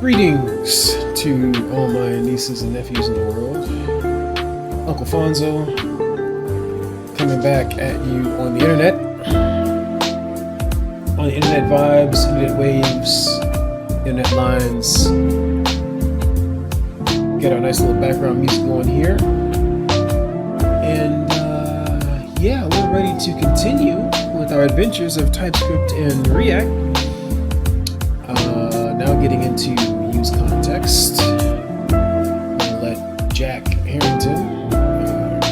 Greetings to all my nieces and nephews in the world. Uncle Fonzo coming back at you on the internet. On the internet vibes, internet waves, internet lines. Get our nice little background music going here. And yeah, we're ready to continue with our adventures of TypeScript and React. Now getting into useContext. I'll let Jack Harrington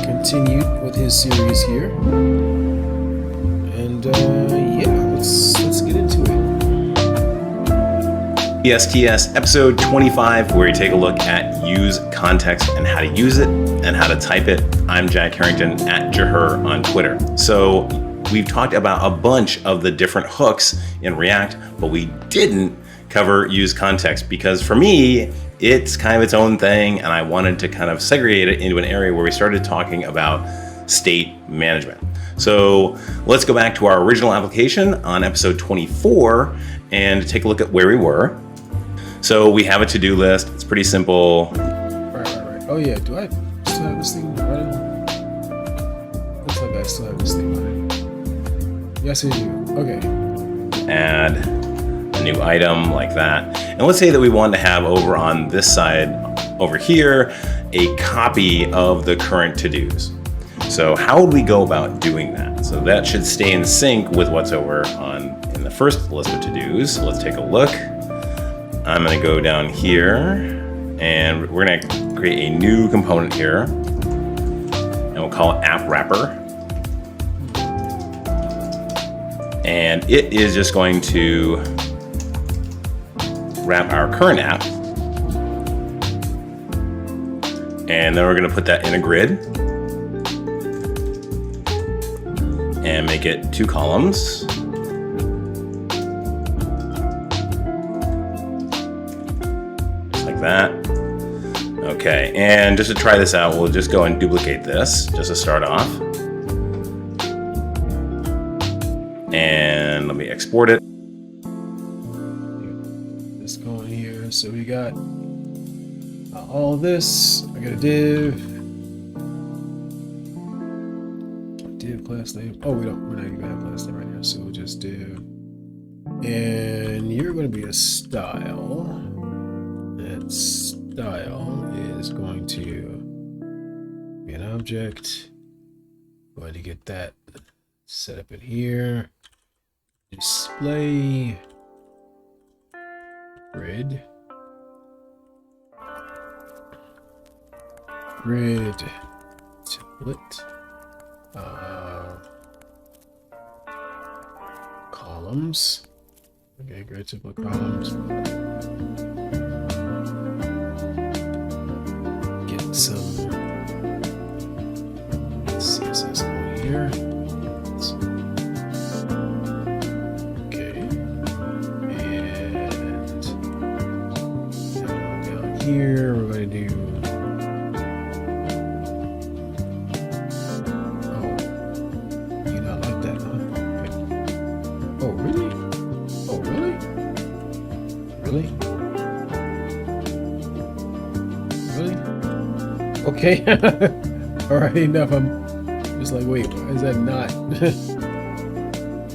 continue with his series here. And yeah, let's get into it. ESTS episode 25, where we take a look at useContext and how to use it and how to type it. I'm Jack Harrington at Jaher on Twitter. So we've talked about a bunch of the different hooks in React, but we didn't cover useContext because for me, it's kind of its own thing, and I wanted to kind of segregate it into an area where we started talking about state management. So let's go back to our original application on episode 24 and take a look at where we were. So we have a to-do list. It's pretty simple. Right. Oh yeah, do I still have this thing running? Looks like I still have this thing running. Yes, I do. Okay. Add a new item like that. And let's say that we want to have over on this side over here a copy of the current to-dos. So how would we go about doing that? So that should stay in sync with what's over on in the first list of to-dos. So let's take a look. I'm going to go down here and we're going to create a new component here, and we'll call it app wrapper. And it is just going to wrap our current app. And then we're going to put that in a grid and make it 2 columns. That. Okay, and just to try this out, we'll just go and duplicate this just to start off. And let me export it. Let's go in here. So we got all of this. I got a div class name. Oh, we're not even gonna have class name right now, so we'll just div. And you're gonna be a style. That style is going to be an object. Going to get that set up in here. Display grid template columns. Okay, grid template columns. Some CSS over here. Okay, and down here we're going to do. Oh, you not like that, huh? Okay. Oh really? Oh really? Really? Okay, all right, enough. I'm just like, wait, is that not?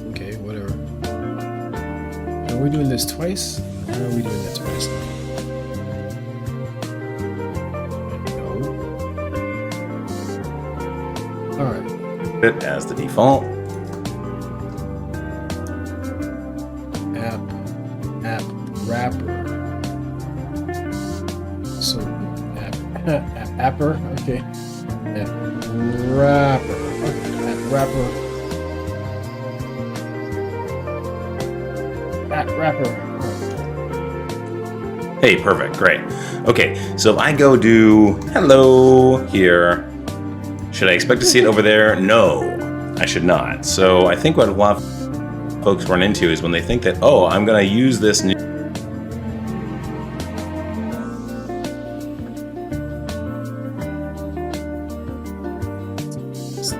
Okay, whatever. Are we doing this twice? Or are we doing that twice? No. All right. It as the default. App wrapper. So Apper, okay. App wrapper. Okay. App wrapper. App wrapper. Hey, perfect, great. Okay, so if I go do hello here, should I expect to see it over there? No, I should not. So I think what a lot of folks run into is when they think that, oh, I'm gonna use this new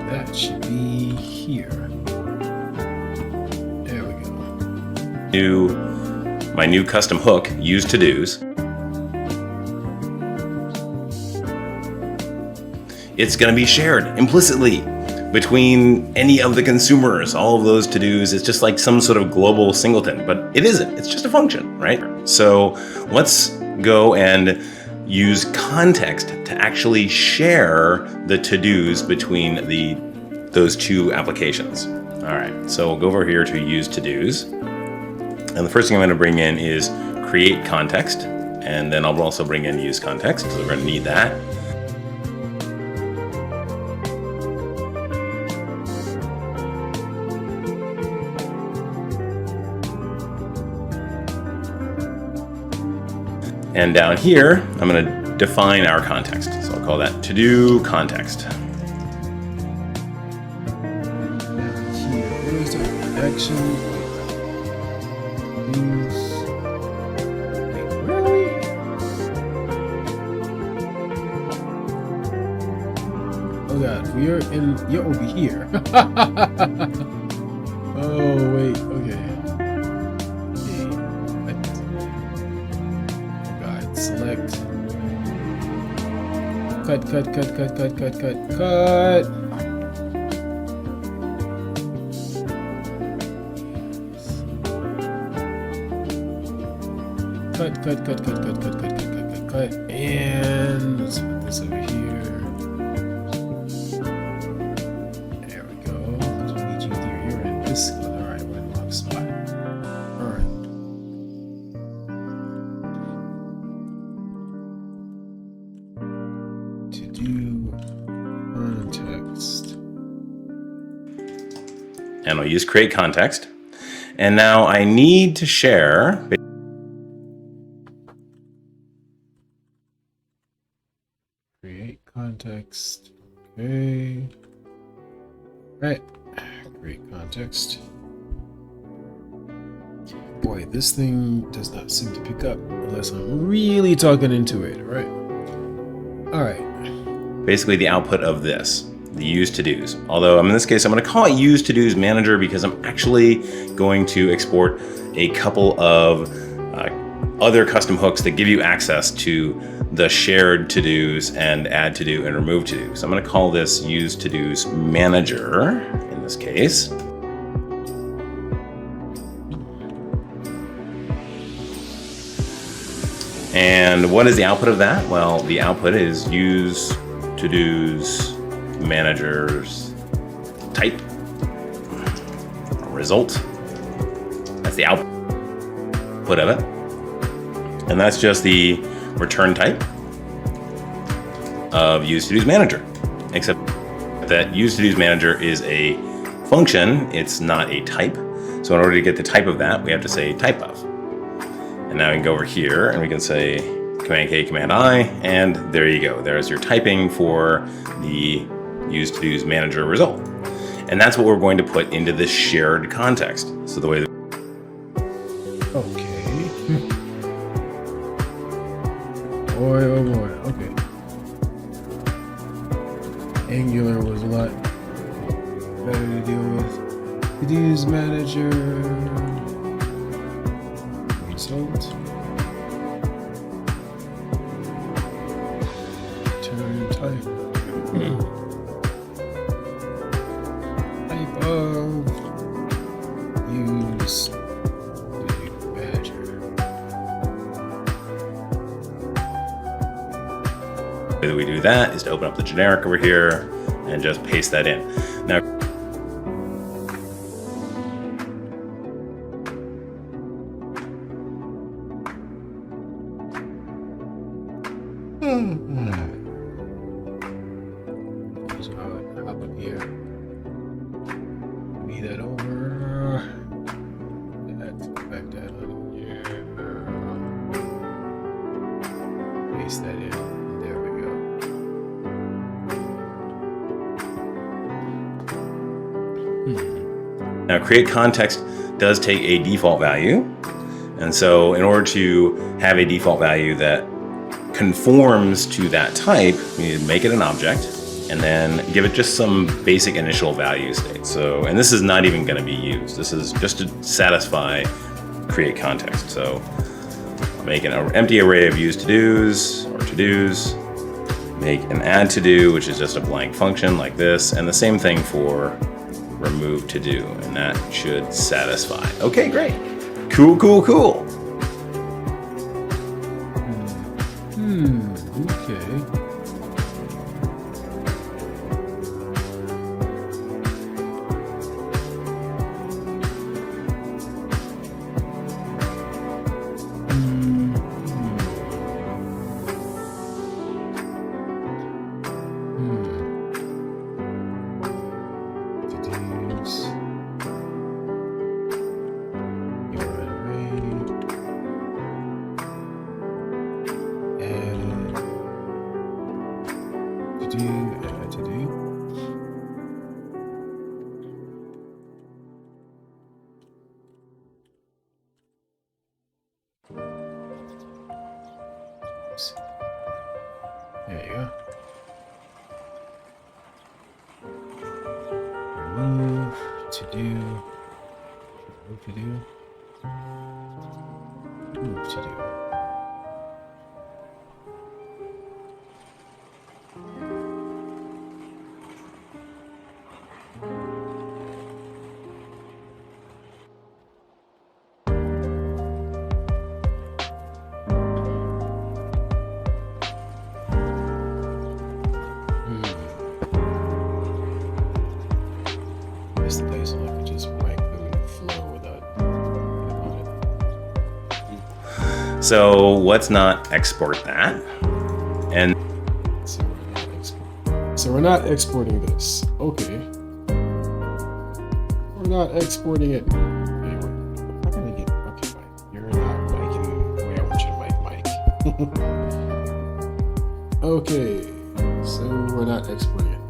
That should be here. There we go. new my new custom hook, use to-dos, it's going to be shared implicitly between any of the consumers. All of those to-dos, it's just like some sort of global singleton, but it isn't. It's just a function, right? So let's go and use context to actually share the to-dos between those two applications. All right, so we'll go over here to use to-dos. And the first thing I'm going to bring in is create context. And then I'll also bring in use context, so we're going to need that. And down here, I'm going to define our context. So I'll call that to-do context. Here, where's the action? Wait, where are we? Oh god, you're over here. Oh wait, okay. Select. Cut. Cut. And let's put this over here. There we go. Because we need you here in this one. Alright, we're in the wrong spot. Alright. Context. And I'll use create context. And now I need to share. Create context. Okay. Right. Create context. Boy, this thing does not seem to pick up unless I'm really talking into it, right? Alright. Basically the output of this, the use to-dos. Although in this case, I'm going to call it use to-dos manager because I'm actually going to export a couple of other custom hooks that give you access to the shared to-dos and add to-do and remove to-do. So I'm going to call this use to-dos manager in this case. And what is the output of that? Well, the output is use to-dos managers type result. That's the output of it. And that's just the return type of use to-dos manager. Except that use to-dos manager is a function, it's not a type. So in order to get the type of that, we have to say type of. And now we can go over here and we can say Command K, Command I, and there you go. There's your typing for the use to-dos manager result. And that's what we're going to put into this shared context. So the way that okay. Boy, oh boy, okay. Angular was a lot better to deal with. To-dos manager. Result. Return type. Type of use manager. the way that we do that is to open up the generic over here and just paste that in. Now, So hop up here. Move that over. That's back that on here. Paste that in. There we go. Now create context does take a default value. And so in order to have a default value that conforms to that type, we need to make it an object and then give it just some basic initial value state. So, and this is not even going to be used. This is just to satisfy create context. So make an empty array of use to-dos or to-dos, make an add to-do, which is just a blank function like this, and the same thing for remove to-do, and that should satisfy. Okay, great. Cool, cool, cool. Okay. There you go. Remove to do. Remove to do. Remove to do. So let's not export that. And so we're not exporting this. Okay. We're not exporting it. Anyway, I'm gonna get okay, Mike. You're not miking the way I want you to mic. Okay, so we're not exporting it.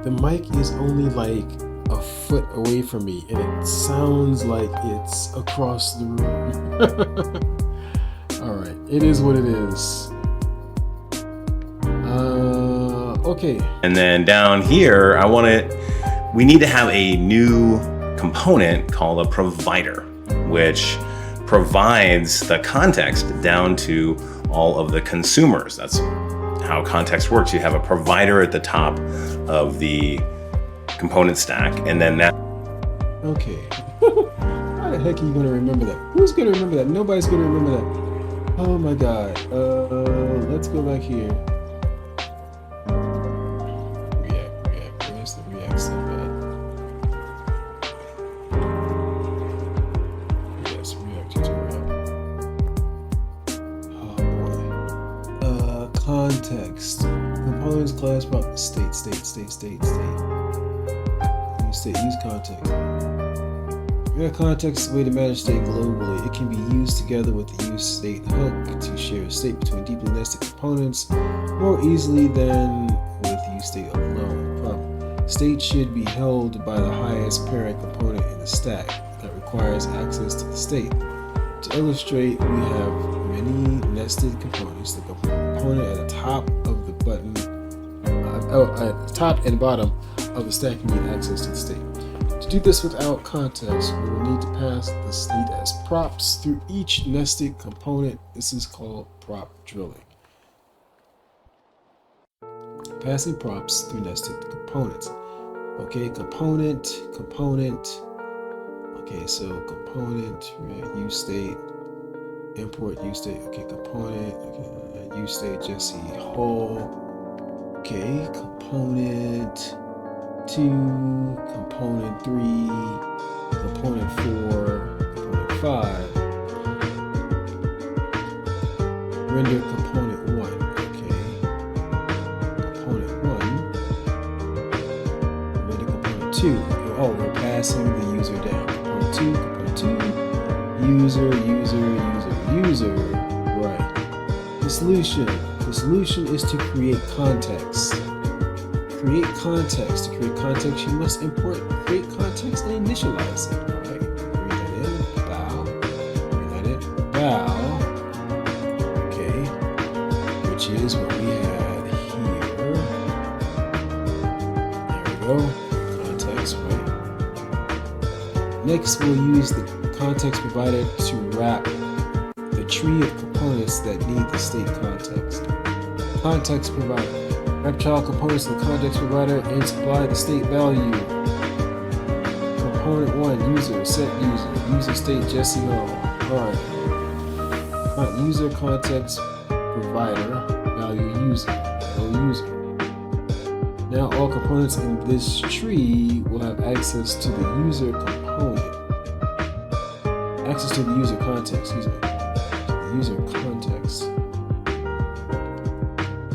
The mic is only like a foot away from me, and it sounds like it's across the room. Alright, it is what it is. Okay. And then down here, we need to have a new component called a provider, which provides the context down to all of the consumers. That's how context works. You have a provider at the top of the component stack, and then that. Okay. How the heck are you going to remember that? Who's going to remember that? Nobody's going to remember that. Oh my god. Let's go back here. React. Where's the React stuff at? Yes, React tutorial. Oh boy. Context. Components class prop state. Use context. Yeah, context is a way to manage state globally. It can be used together with the use state hook to share state between deeply nested components more easily than with use state alone. Prop state should be held by the highest parent component in the stack that requires access to the state. To illustrate, we have many nested components. The component at the top of the button, at the top and bottom of the stack need access to the state. To do this without context, we will need to pass the state as props through each nested component. This is called prop drilling. Passing props through nested components. Okay, component. Okay, so component, use state, import use state. Okay, component, okay, use state, Jesse Hall. Okay, component 2, component 3, component 4, component 5, render component 1, okay, component 1, render component 2, oh, we're passing the user down, component 2, user, right. The solution is to create context. To create context, you must create context and initialize it. Alright, bring that in, bow. Okay, which is what we had here. There we go, context, right? Next, we'll use the context provider to wrap the tree of components that need the state context. Context provider. Wrap child components to the context provider and supply the state value. Component 1, user, set user state Jesse null. Alright. User context provider, value user, no user. Now all components in this tree will have access to the user component. Access to the user context, excuse me. User context.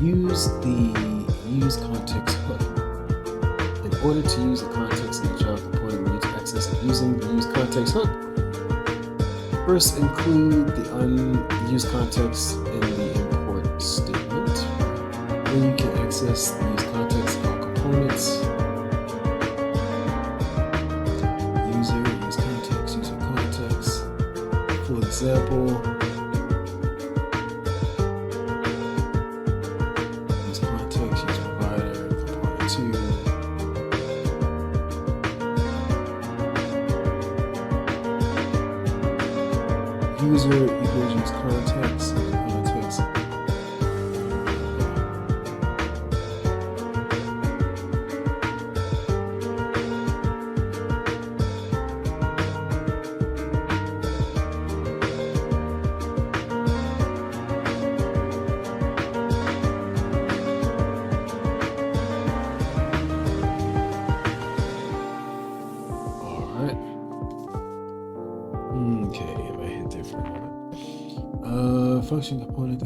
Use the useContext hook. In order to use the context in the child component, we need to access it using the useContext hook. First, include the useContext in the import statement. Then you can access the useContext on components. User context. For example, useContext, use provider, component 2. User equals use context. Alright. Okay, if I hit there for a moment. Function component.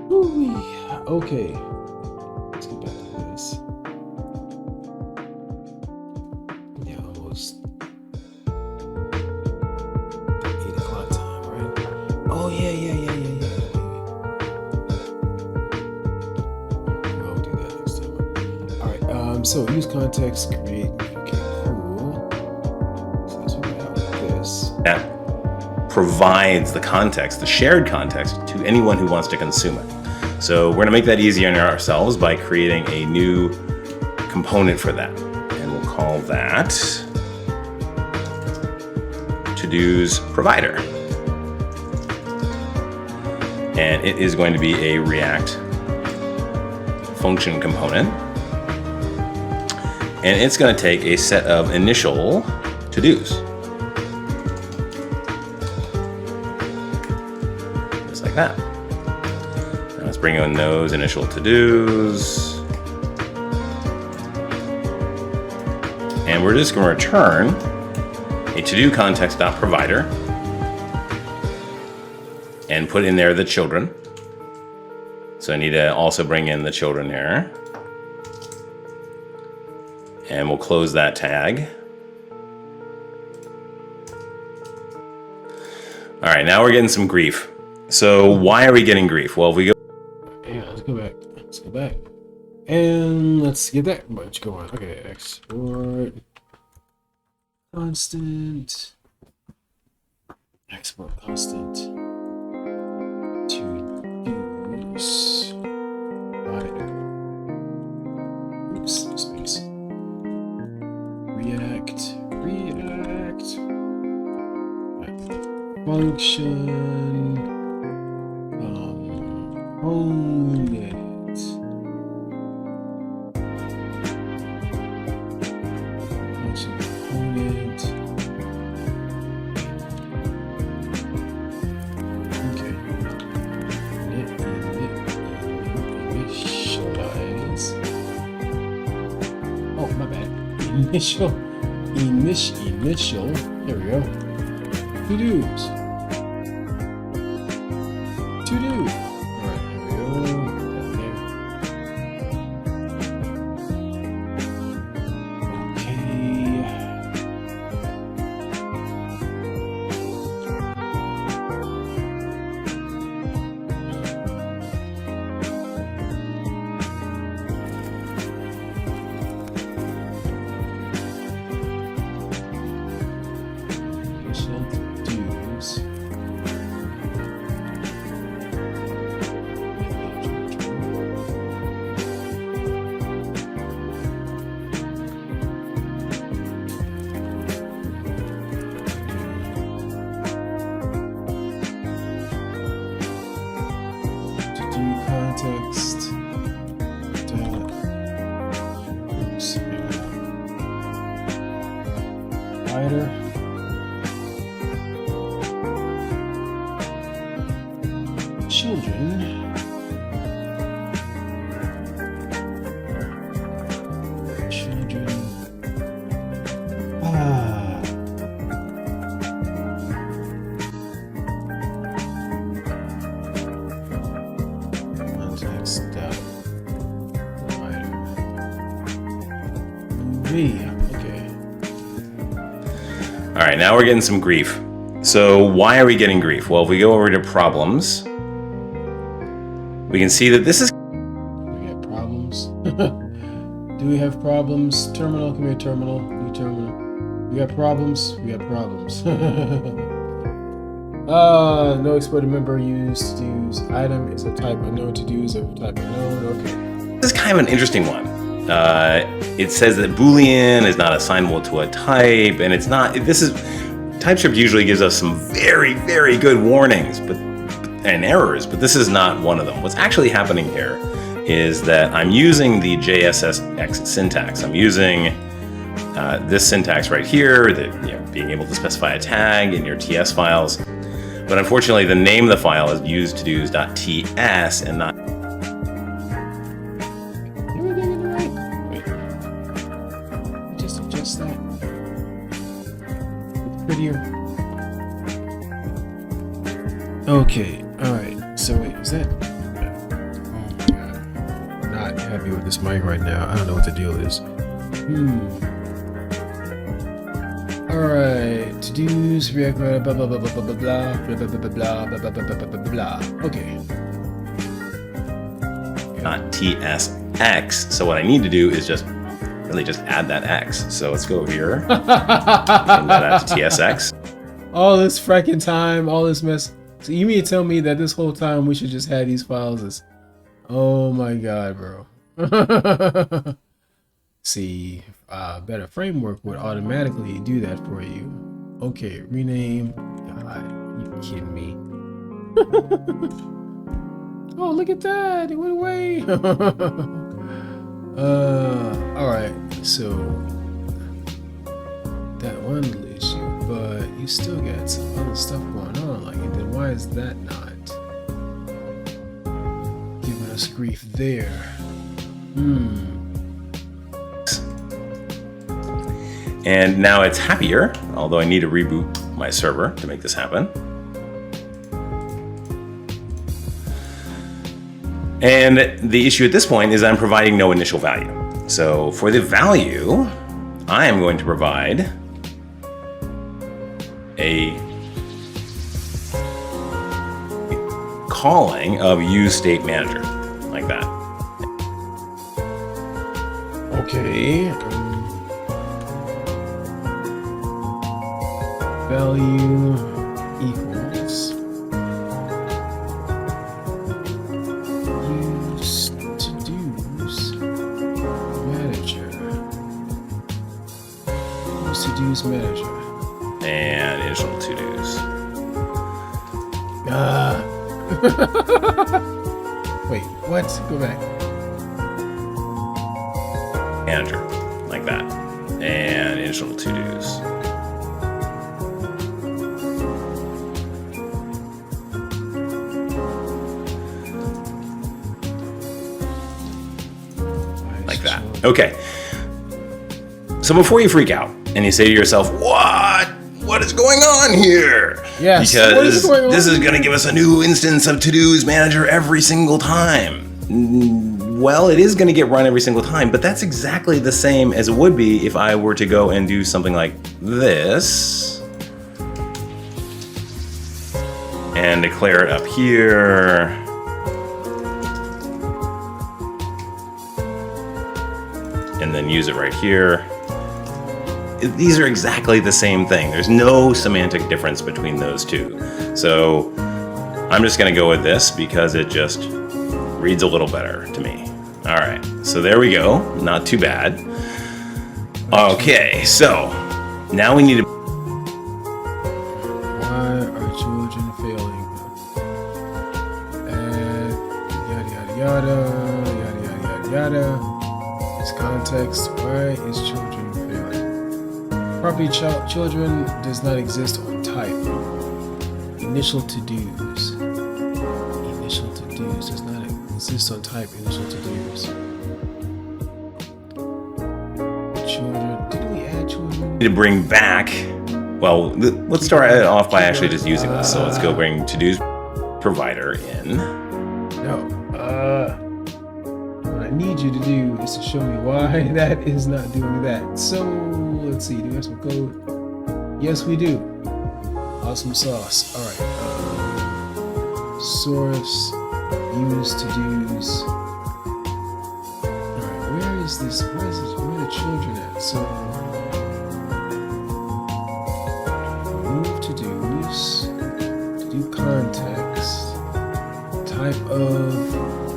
Woo-wee. Okay. Let's get back to this. Yeah, almost 8 o'clock time, right? Oh yeah. I'll do that next time. Alright, so use context, create. Okay, cool. So that's what I have with this. That provides the context, the shared context, to anyone who wants to consume it. So we're going to make that easier on ourselves by creating a new component for that. And we'll call that to-dos provider. And it is going to be a React function component. And it's going to take a set of initial to-dos. Just like that. Now let's bring in those initial to-dos. And we're just going to return a to-do context.provider and put in there the children. So I need to also bring in the children here. And we'll close that tag. All right, now we're getting some grief. So why are we getting grief? Well, if we go. Yeah, let's go back. And let's get that much going. Okay, export. Constant. Export constant. To use. Oops, space. React. Function. Component. Function component. Okay. Initialize. Oh, my bad. Initial. There we go. To-dos. To-do. Alright, here we go. Children. Context dot writer. Okay. All right, now we're getting some grief. So why are we getting grief? Well, if we go over to problems, we can see that this is... We got problems. Do we have problems? Terminal, come here, terminal. New terminal. We got problems. We got problems. No exploited member used to use item is a type unknown, to do is a type unknown. Okay. This is kind of an interesting one. It says that Boolean is not assignable to a type, and it's not. This is... TypeScript usually gives us some very, very good warnings and errors, but this is not one of them. What's actually happening here is that I'm using the JSX syntax. I'm using this syntax right here, that being able to specify a tag in your TS files. But unfortunately, the name of the file is useToDos.ts and not... Everything in the right? Wait. Just adjust that. Prettier. Okay, alright. So wait, is that... Oh my god. I'm not happy with this mic right now. I don't know what the deal is. Alright. To-dos, react, blah blah blah blah blah blah blah blah blah blah blah blah blah blah blah. Okay. Not TSX. So what I need to do is just add that X. So let's go here. Turn that out to TSX. All this fracking time, all this mess. So you mean to tell me that this whole time we should just have these files as... Oh my god, bro. See, better framework would automatically do that for you. Okay, rename. God, you kidding me? Oh, look at that! It went away. Alright, so that one little issue, but you still got some other stuff going on, like, and then why is that not giving us grief there? And now it's happier, although I need to reboot my server to make this happen. And the issue at this point is I'm providing no initial value. So for the value, I am going to provide a calling of useStateManager, like that. Okay. Value equals useToDos manager. useToDos manager. And initial to-dos. Wait, what? Go back. Manager, like that. And initial to-dos. Like that. Okay. So before you freak out and you say to yourself, what is going on here? Yes. Because this is going to give us a new instance of to-dos manager every single time. Well, it is going to get run every single time, but that's exactly the same as it would be if I were to go and do something like this and declare it up here. And then use it right here. These are exactly the same thing. There's no semantic difference between those two. So I'm just going to go with this because it just reads a little better to me. All right, so there we go. Not too bad. Okay, so now we need to... Why are children failing? Yada yada yada yada yada yada yada. This context. Why is children failing? Property children does not exist on type. Initial to-dos. Initial to-dos. to-dos does not exist on type initial to-dos. Children. Did we add children? To bring back, well, let's start it off by actually just using this. So let's go bring to-dos provider in. No. What I need you to do is to show me why that is not doing that. So let's see. Do we have some code? Yes, we do. Awesome sauce. All right. Source. Use to-dos. All right. Where is this? Where are the children at? So remove to-dos. To-do context. Type of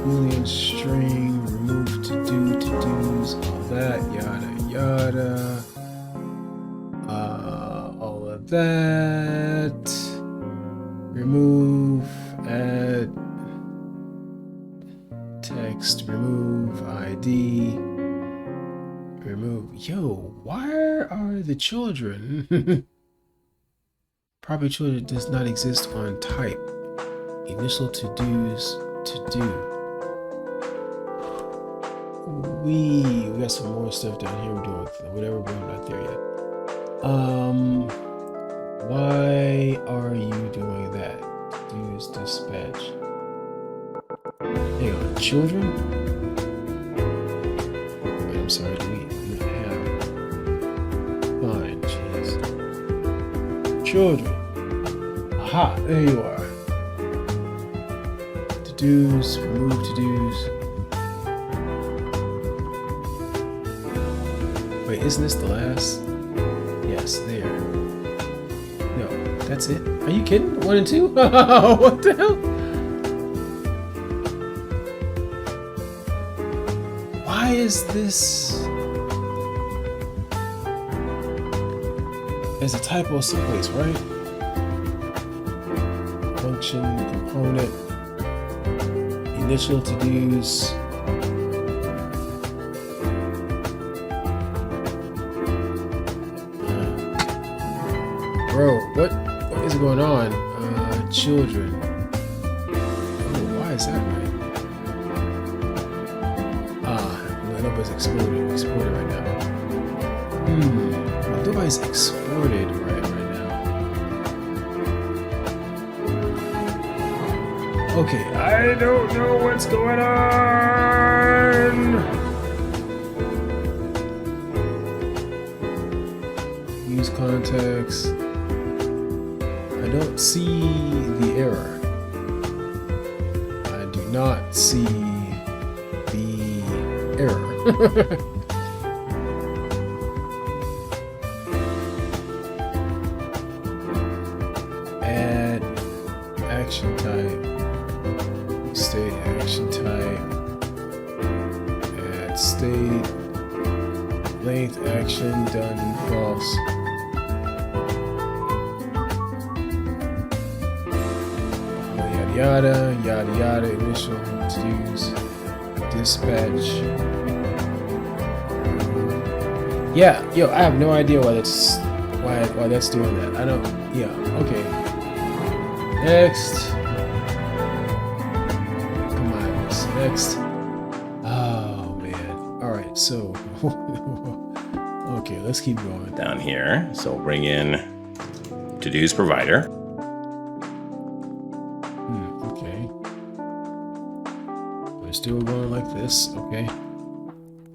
Boolean string, remove to-dos, all that, yada yada. All of that. Remove, add text, remove ID. Remove. Yo, why are the children? Property children does not exist on type. Initial to-dos, to-do. We got some more stuff down here we're doing whatever, but I'm not there yet. Why are you doing that? Use dispatch. Hang on, children? Wait, I'm sorry, do we have? Fine, jeez. Children. Aha, there you are. To-dos, remove to-dos. Wait, isn't this the last? Yes, there. No, that's it. Are you kidding? 1 and 2? What the hell? Why is this? There's a typo someplace, right? Function, component, initial to-dos. Bro, what is going on? Children. Oh, why is that right? No, nobody's exported right now. Nobody's exported right now. Okay, I don't know what's going on. Use context. I don't see the error. I do not see the error. Add action type. State action type. Add state. Length action done false. Yada yada yada, initial to-dos, dispatch. Yeah, yo, I have no idea why that's doing that. I don't. Yeah, okay. Next. Come on, next. Oh man. All right, so okay, let's keep going Down here, so we'll bring in to-dos provider. Still going like this, okay.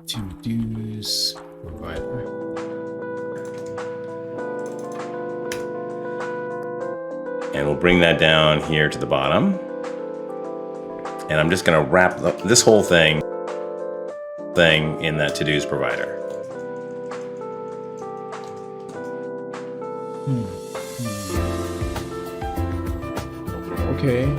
To-dos provider. And we'll bring that down here to the bottom. And I'm just going to wrap this whole thing in that to-dos provider. Okay.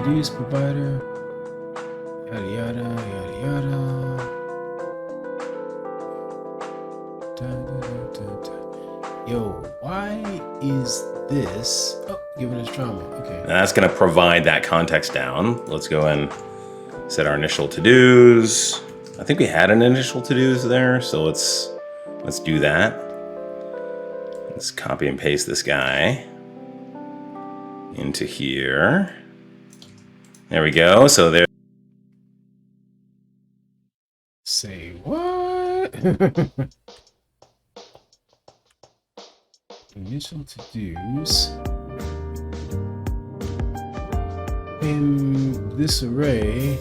to-dos provider. Yada yada yada yada. Yo, why is this? Oh, giving us trauma. Okay. And that's going to provide that context down. Let's go and set our initial to-dos. I think we had an initial to-dos there, so let's do that. Let's copy and paste this guy into here. There we go. So there. Say what? Initial to-dos. In this array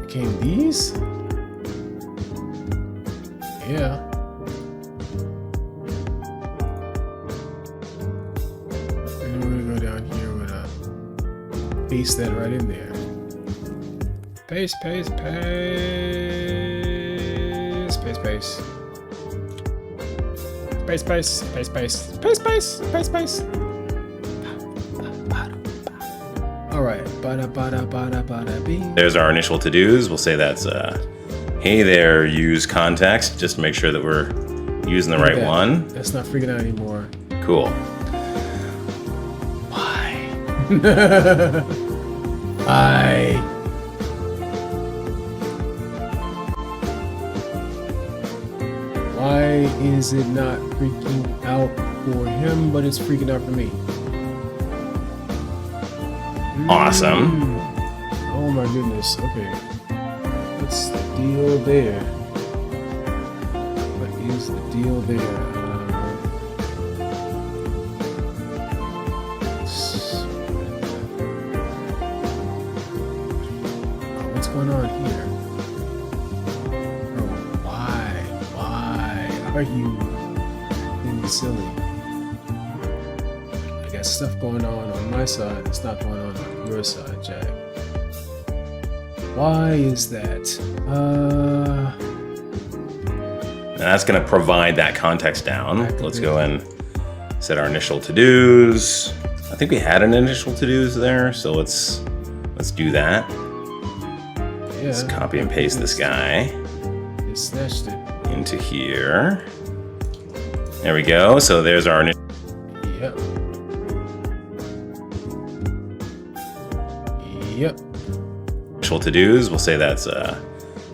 became these? Yeah. And we're gonna go down here, we're gonna paste that right in there. Paste, paste, paste, paste, paste. Paste, paste, paste, paste, paste, paste, paste, paste. All right. There's our initial to-dos. We'll say that's, hey there, use context, just to make sure that we're using the right one. That's not freaking out anymore. Cool. Why? Why? Why is it not freaking out for him, but it's freaking out for me? Awesome. Oh my goodness. Okay. What's the deal there? What is the deal there? What's going on here? Oh, why? Why are you being silly? I got stuff going on my side that's not going on your side, Jack. Why is that? And that's going to provide that context down. Let's go and set our initial to-dos. I think we had an initial to-dos there, so let's do that. Yeah, let's copy and paste this guy. It snatched it into here. There we go. So there's our initial. Yep. Yep. Initial to-dos. We'll say that's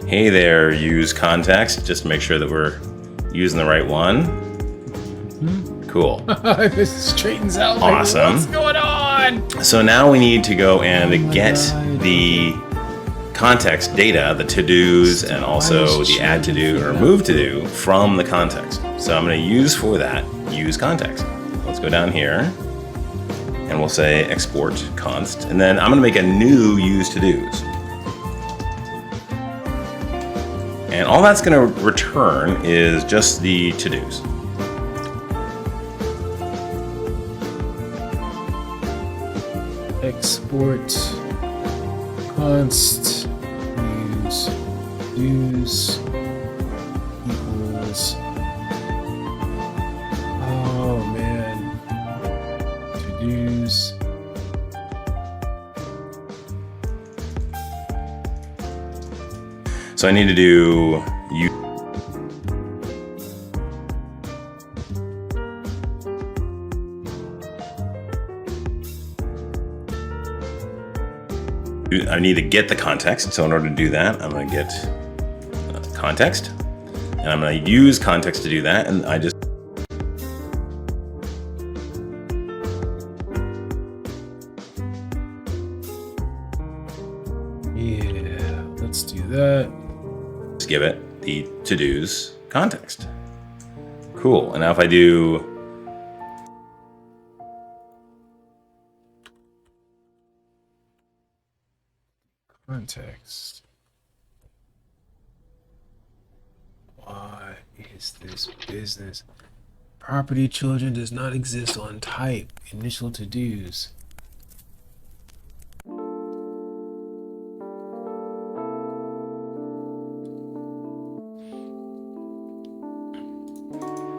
hey there, use context, just to make sure that we're using the right one. Cool. This straightens out. Awesome. Like, what's going on? So now we need to go and get the context data, the to-dos, and also the add to-do or move to-do from the context. So I'm going to use for that, use context. Let's go down here and we'll say export const, and then I'm going to make a new use to-dos. And all that's going to return is just the to-dos. Export const use equals. Oh man, to-dos. So I need to do I need to get the context. So in order to do that, I'm going to get context, and I'm going to use context to do that. And I just Let's do that. Just give it the to-dos context. Cool. And now if I do context. What is this business? Property children does not exist on type. Initial to-dos.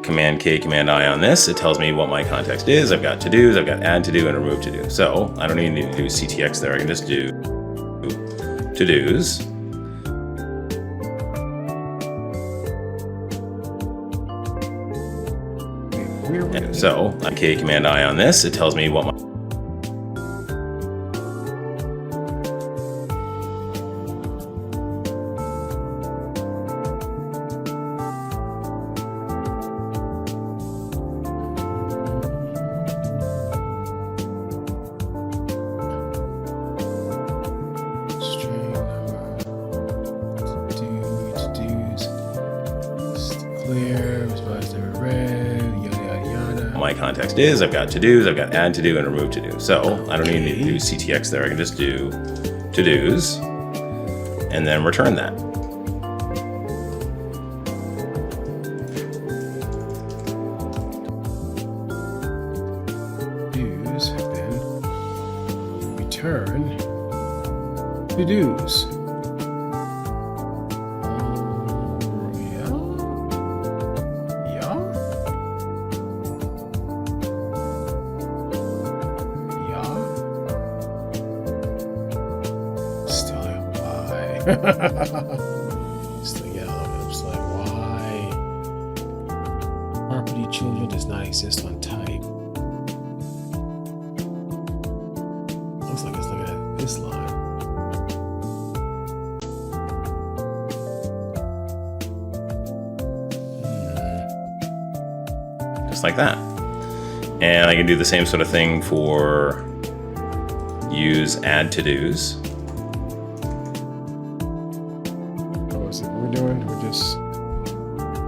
Command K, Command I on this, it tells me what my context is. I've got to-dos, I've got add to-do and remove to-do. So I don't even need to do CTX there. I can just do to-dos. So I'm K, Command I on this, it tells me what my context is. I've got to-dos, I've got add to-do and remove to-do. So I don't even need to do CTX there. I can just do to-dos and then return that. Do's, then return to-dos. Still yellow. I'm just like, why? Property children does not exist on type. Looks like it's looking at this line. Just like that. And I can do the same sort of thing for use add to-dos.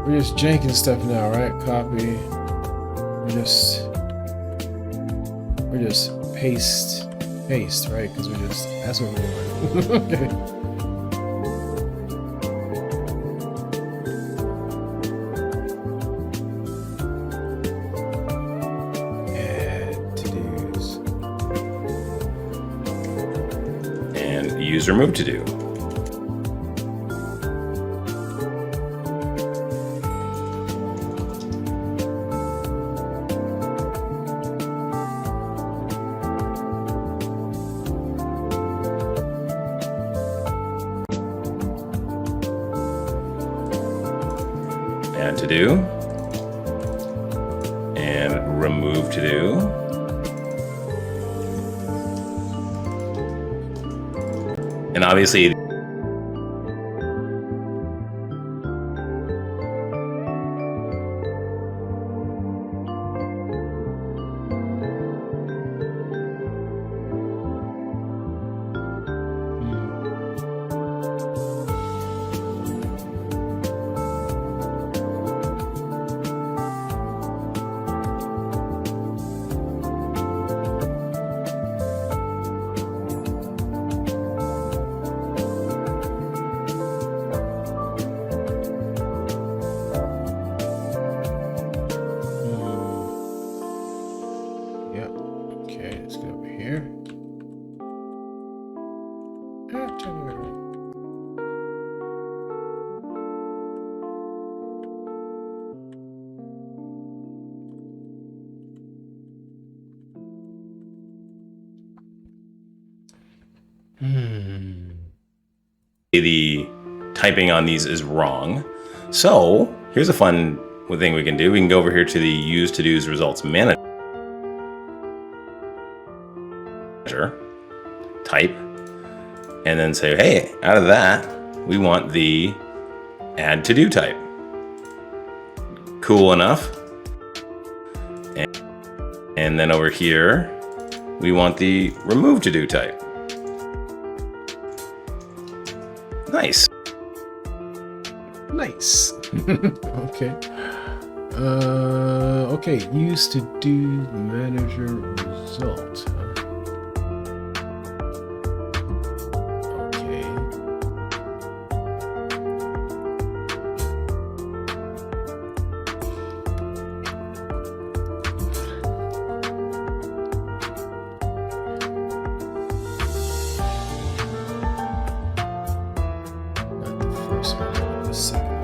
We're just janking stuff now, right? Copy. We're just paste, right? Because that's what we're doing. Okay. Add to-dos. And use remove to-do. Add to do and remove to do. And obviously the typing on these is wrong. So here's a fun thing we can do. We can go over here to the use to-dos results manager, type, and then say, hey, out of that, we want the add to-do type. Cool enough. And then over here, we want the remove to-do type. Nice. Nice. Okay. Okay. Use to do manager result. Okay. Not the first one, but the second one.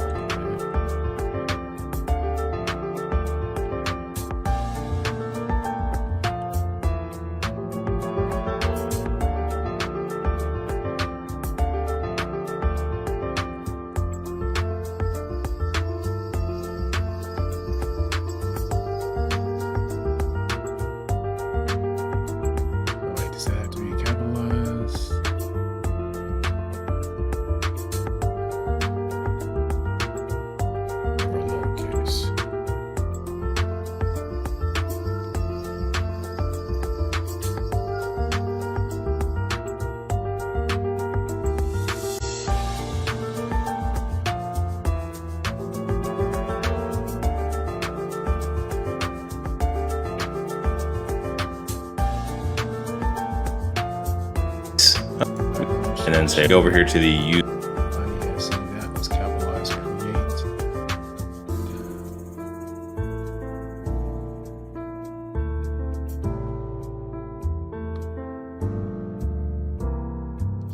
then say over here to the use. Yeah, see, that was capitalized create.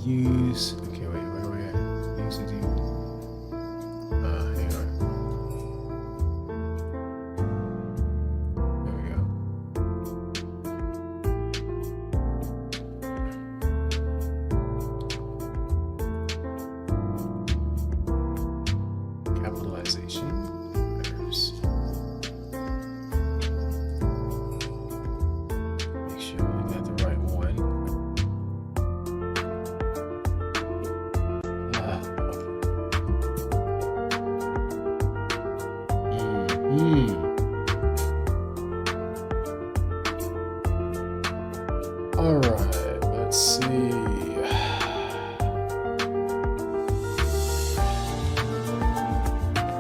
Use. Okay, wait. Use to do. Hang on. There we go. Capitalization. Letters. Make sure we got the right one. All right, let's see.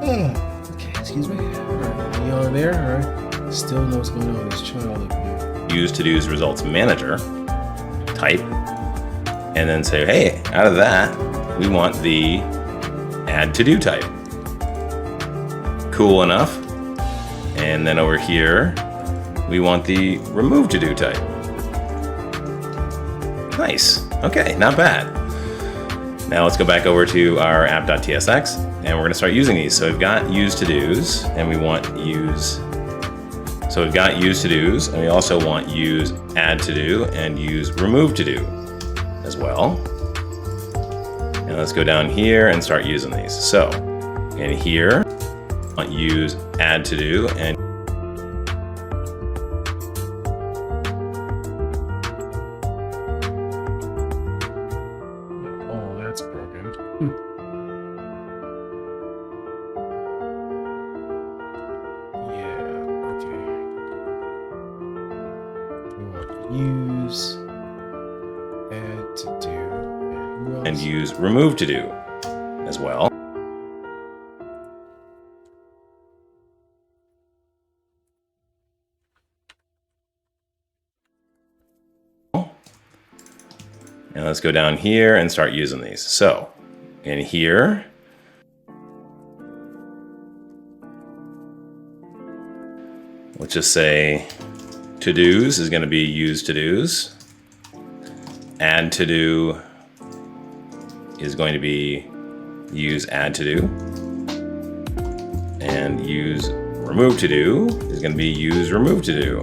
Okay, excuse me. All right, you on there? All right. Still know what's going on with this child up here. Use to do's results manager, type, and then say, hey, out of that, we want the add to do type. Cool enough. And then over here, we want the remove to do type. Nice. Okay, not bad. Now let's go back over to our app.tsx and we're going to start using these. So we've got use to do's and we want use. So we've got use to do's and we also want use add to do and use remove to do as well. And let's go down here and start using these. So in here, I want use add to do and oh, that's broken. Yeah, okay. We want use add to do and use remove to do as well. And let's go down here and start using these. So in here, let's just say to-dos is going to be use to-dos. Add to do is going to be use add to do. And use remove to do is going to be use remove to do.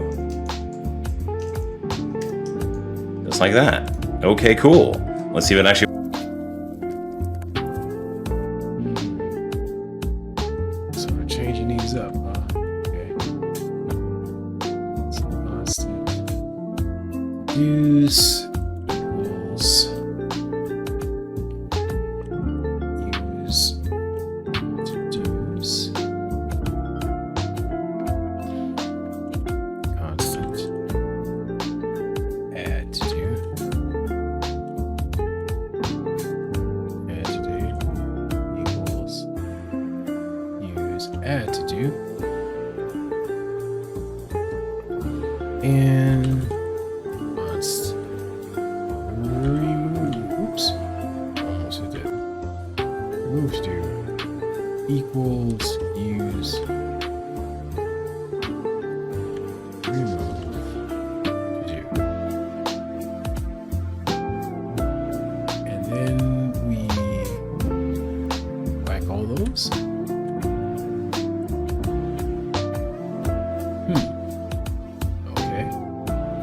Just like that. Okay, cool. Let's see what actually. So we're changing these up, huh? Okay. So constant use equals use to do's constant add to do. Add to do and must remove. Oops, almost hit it. Remove to do equals use remove to do, and then we whack all those.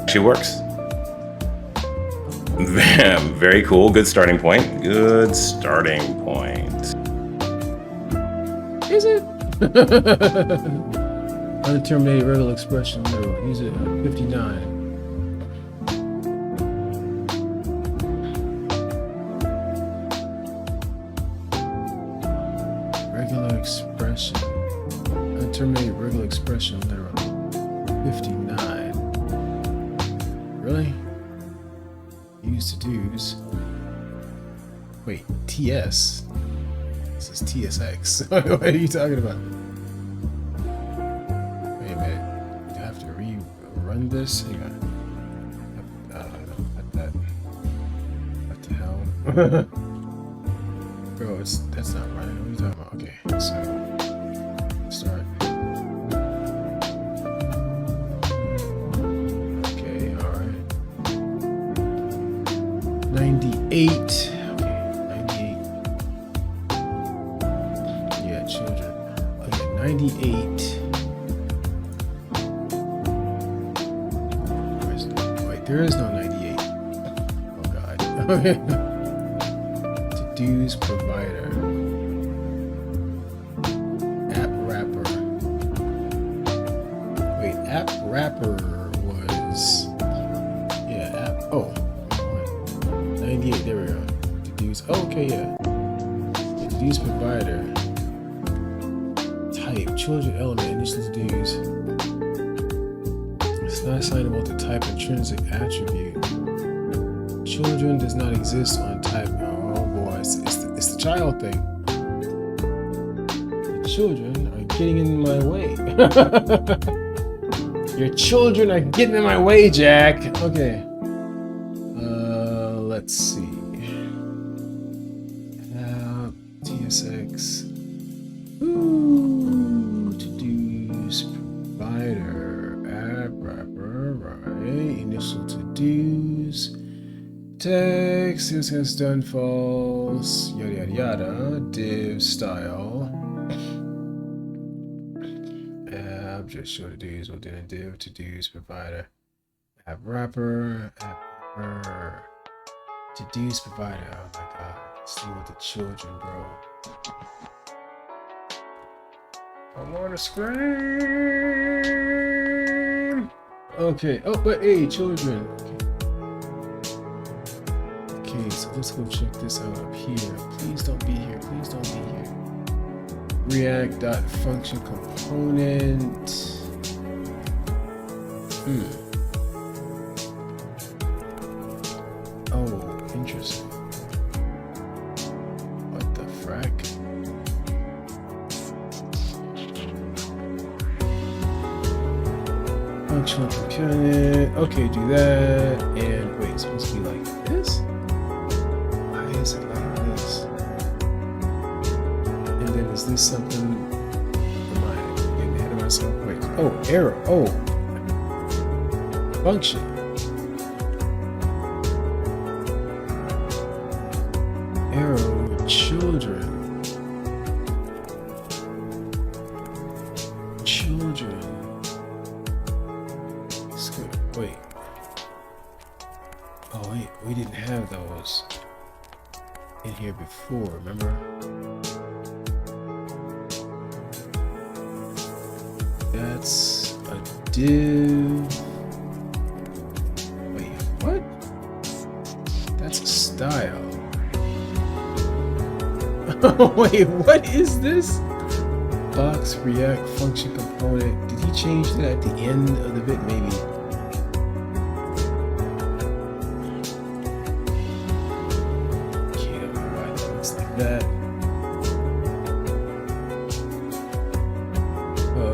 Actually works. Very cool. Good starting point. Good starting point. Is it? Undeterminate regular expression. No, use it 59. Regular expression. Undeterminate regular expression. Literal 59. Really? Use to do's. Wait, TS. This is TSX. What are you talking about? Wait a minute. You have to rerun this? Hang on. What the hell? Bro, that's not right. What are you talking about? Okay, so start. Okay, alright. 98. Okay, 98. Yeah, children. Okay, 98. Wait, there is no 98. Oh god. Okay. To-dos provider. App wrapper. Wait, app wrapper was. Yeah, app. Oh. 98, there we go. To-dos. Oh, okay, yeah. The to-dos provider. Type. Children element. Initial to-dos. It's not assignable to type intrinsic attribute. Children does not exist on type. Oh boy, it's the child thing. The children are getting in my way. Your children are getting in my way, Jack. Okay. Let's see. TSX. Ooh, to-dos provider. App wrapper, right? Initial to-dos. Text, this has done false, yada yada yada, div style, app, just show the do's within a div, to do's provider, app wrapper, to do's provider, oh my god, see with the children, bro. I wanna scream! Okay, oh, but hey, children. Okay, so let's go check this out up here. Please don't be here. Please don't be here. React.function component. Oh, interesting. What the frack? Functional component. Okay, do that. And wait, it's supposed to be like this? Is it like this? And then is this something? Am I getting ahead of myself? Wait. Oh, arrow. Oh. Function. Arrow children. Children. Wait. Oh wait, we didn't have those in here before, remember? That's a div. Wait, what? That's a style. Wait, what is this? Box React function component. Did he change that at the end of the bit? Maybe. That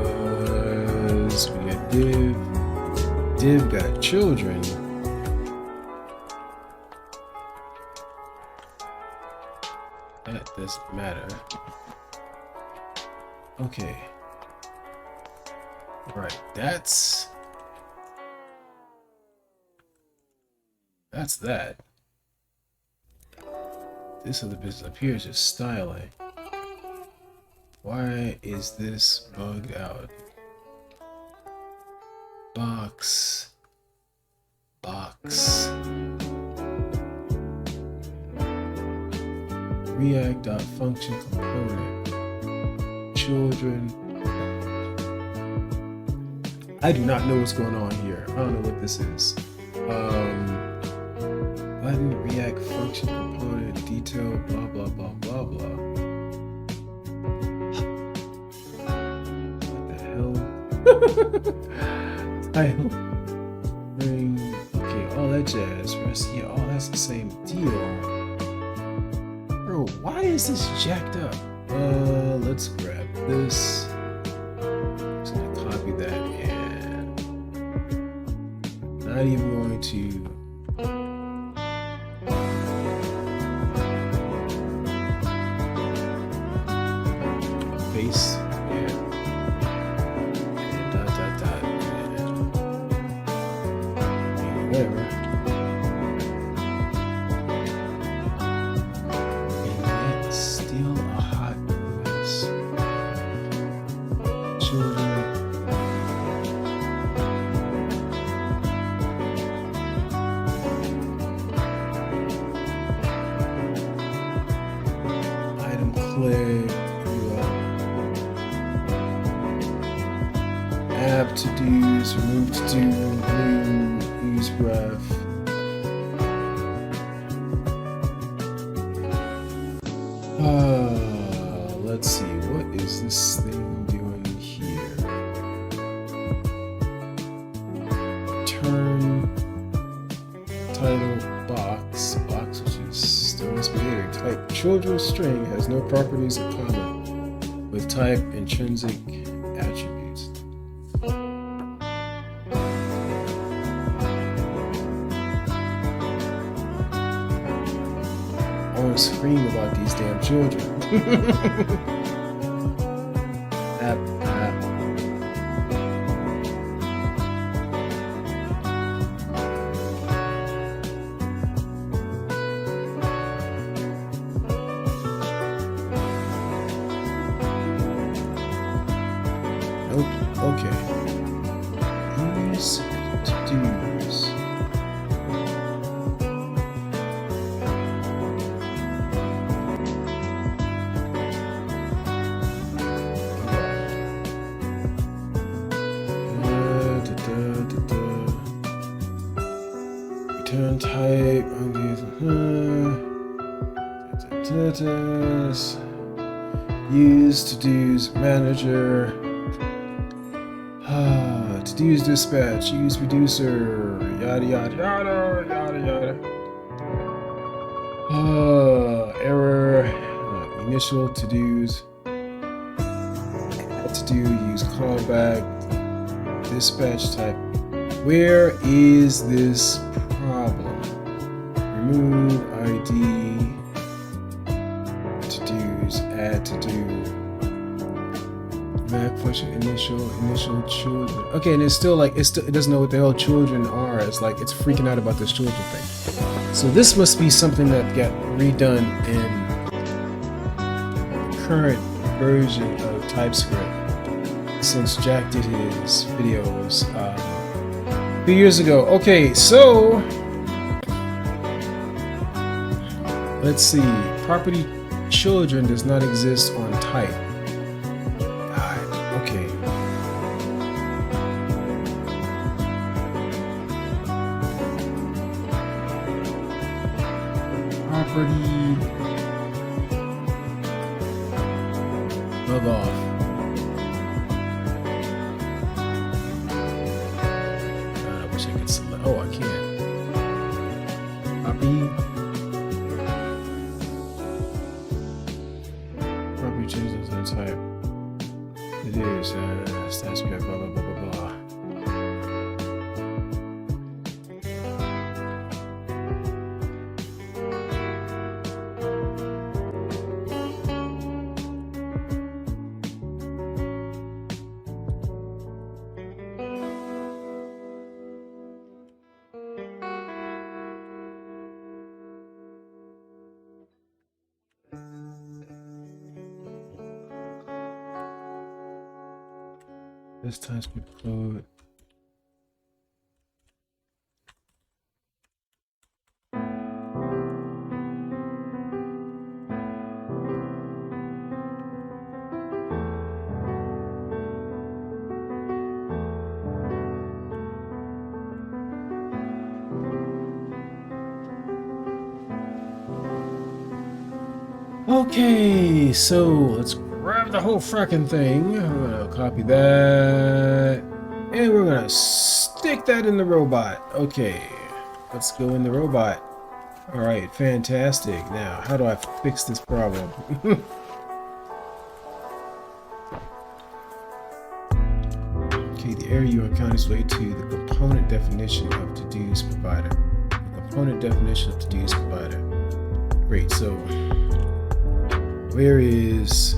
was we got div got children. That doesn't matter. Okay, right, that's that. This other business up here is just styling. Why is this bugged out? Box. React.function component. Children. I do not know what's going on here. I don't know what this is. Button, React function component, detail, blah blah blah blah blah. What the hell? Title. Ring. Okay, all that jazz. Rest, yeah, all that's the same deal. Bro, why is this jacked up? Let's grab this. I'm just gonna copy that and not even going to space. Yeah. And dot dot dot. And whatever. And it's still a hot mess. Children. Click app to do's, remove to do, new, use graph. Let's see, what is this thing doing here? Turn title box, which is still misbehaving. Type children's string has no properties in common with type intrinsic attributes. I want to scream about these damn children. App. Okay. Use to-dos. Return type. Use to-dos manager. To-dos dispatch, use reducer, yada yada yada yada yada. Error, initial to-dos, to-do, use callback, dispatch type. Where is this problem? Remove ID, to-dos, add to-do. Back function initial children. Okay, and it's still like it doesn't know what the hell children are. It's like it's freaking out about this children thing. So this must be something that got redone in the current version of TypeScript since Jack did his videos a few years ago. Okay, so let's see. Property children does not exist on type. Okay. Property. Log off. I wish I could select. Oh, I can't. Copy. Property changes on type. It is TypeScript, blah blah blah blah blah. This TypeScript code. Okay, so let's grab the whole fracking thing. I'm gonna copy that, and we're gonna stick that in the robot. Okay, let's go in the robot. All right, fantastic. Now, how do I fix this problem? Okay, the error you encounter is related to the component definition of to-dos provider. The component definition of to-dos provider. Great, so where is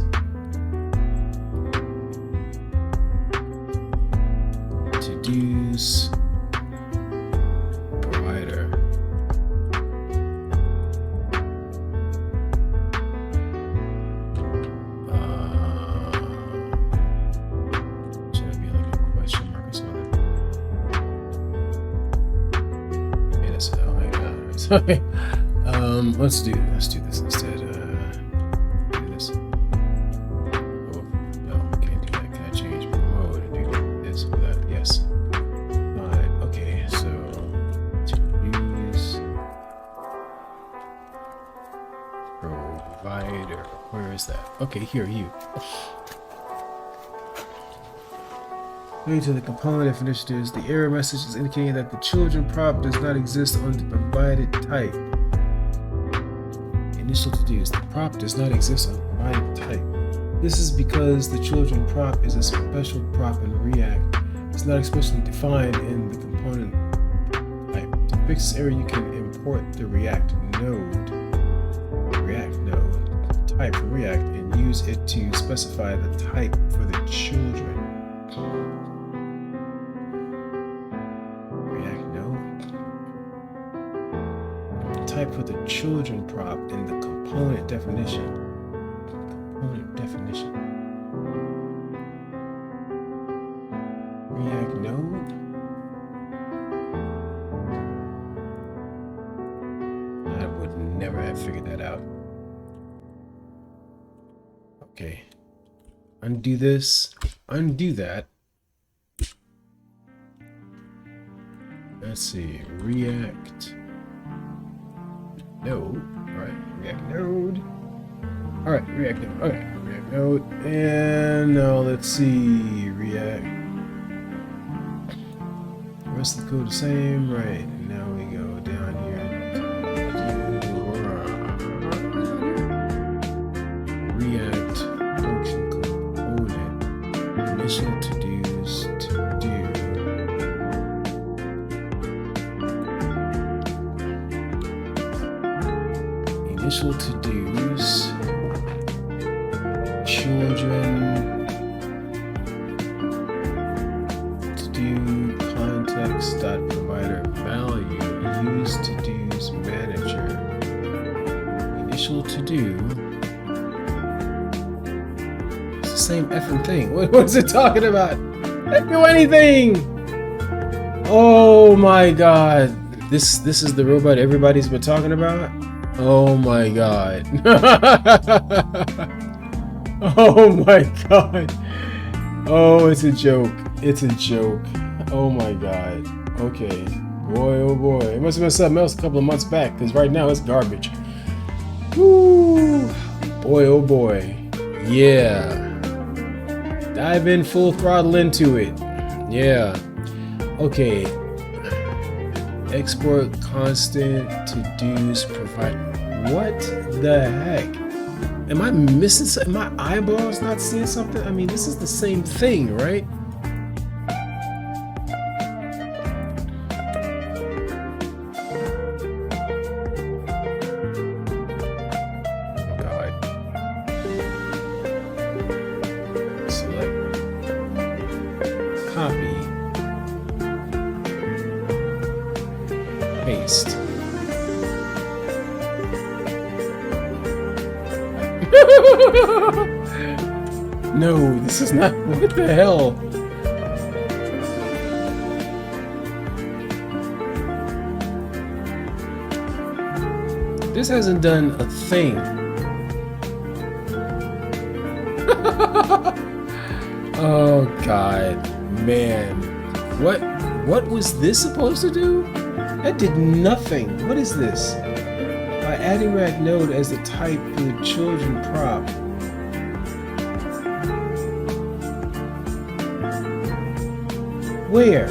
use provider. Should it be like a question mark or something? Okay, that's oh my god. Sorry. Let's do this instead. Do this. Oh no, I can't do that. Can I change mode and do this or that? Yes. Alright, okay, so to use provider. Where is that? Okay, here, you. Going to the component definition is the error message is indicating that the children prop does not exist on the provided type. Initial to do is the prop does not exist on the provided type. This is because the children prop is a special prop in React. It's not explicitly defined in the component type. To fix this error, you can import the React node type for React and use it to specify the type for the children. Type for the children prop in the component definition. React node. I would never have figured that out. Okay. Undo this. Undo that. Let's see. React node. Alright, React node. Alright, React node. Okay, React node. And now let's see. React. The rest of the code the same. Right. And now we go down here to React function component. Initial to-dos to do. Initial to-dos, children, to-do context.provider value, use to-dos manager, initial to-do, it's the same effing thing. What's it talking about? Can't do anything! Oh my god. This is the robot everybody's been talking about? Oh my god. Oh my god. Oh, it's a joke. It's a joke. Oh my god. Okay. Boy, oh boy. It must have been something else a couple of months back, because right now it's garbage. Woo. Boy, oh boy. Yeah. Dive in full throttle into it. Yeah. Okay. Export constant to-dos provide. What the heck? Am I missing something? My eyeballs not seeing something? I mean, this is the same thing, right? Oh god. Select. Copy. Paste. No, this is not. What the hell? This hasn't done a thing. Oh god, man. What was this supposed to do? That did nothing. What is this? By adding React node as the type for the children prop. Where?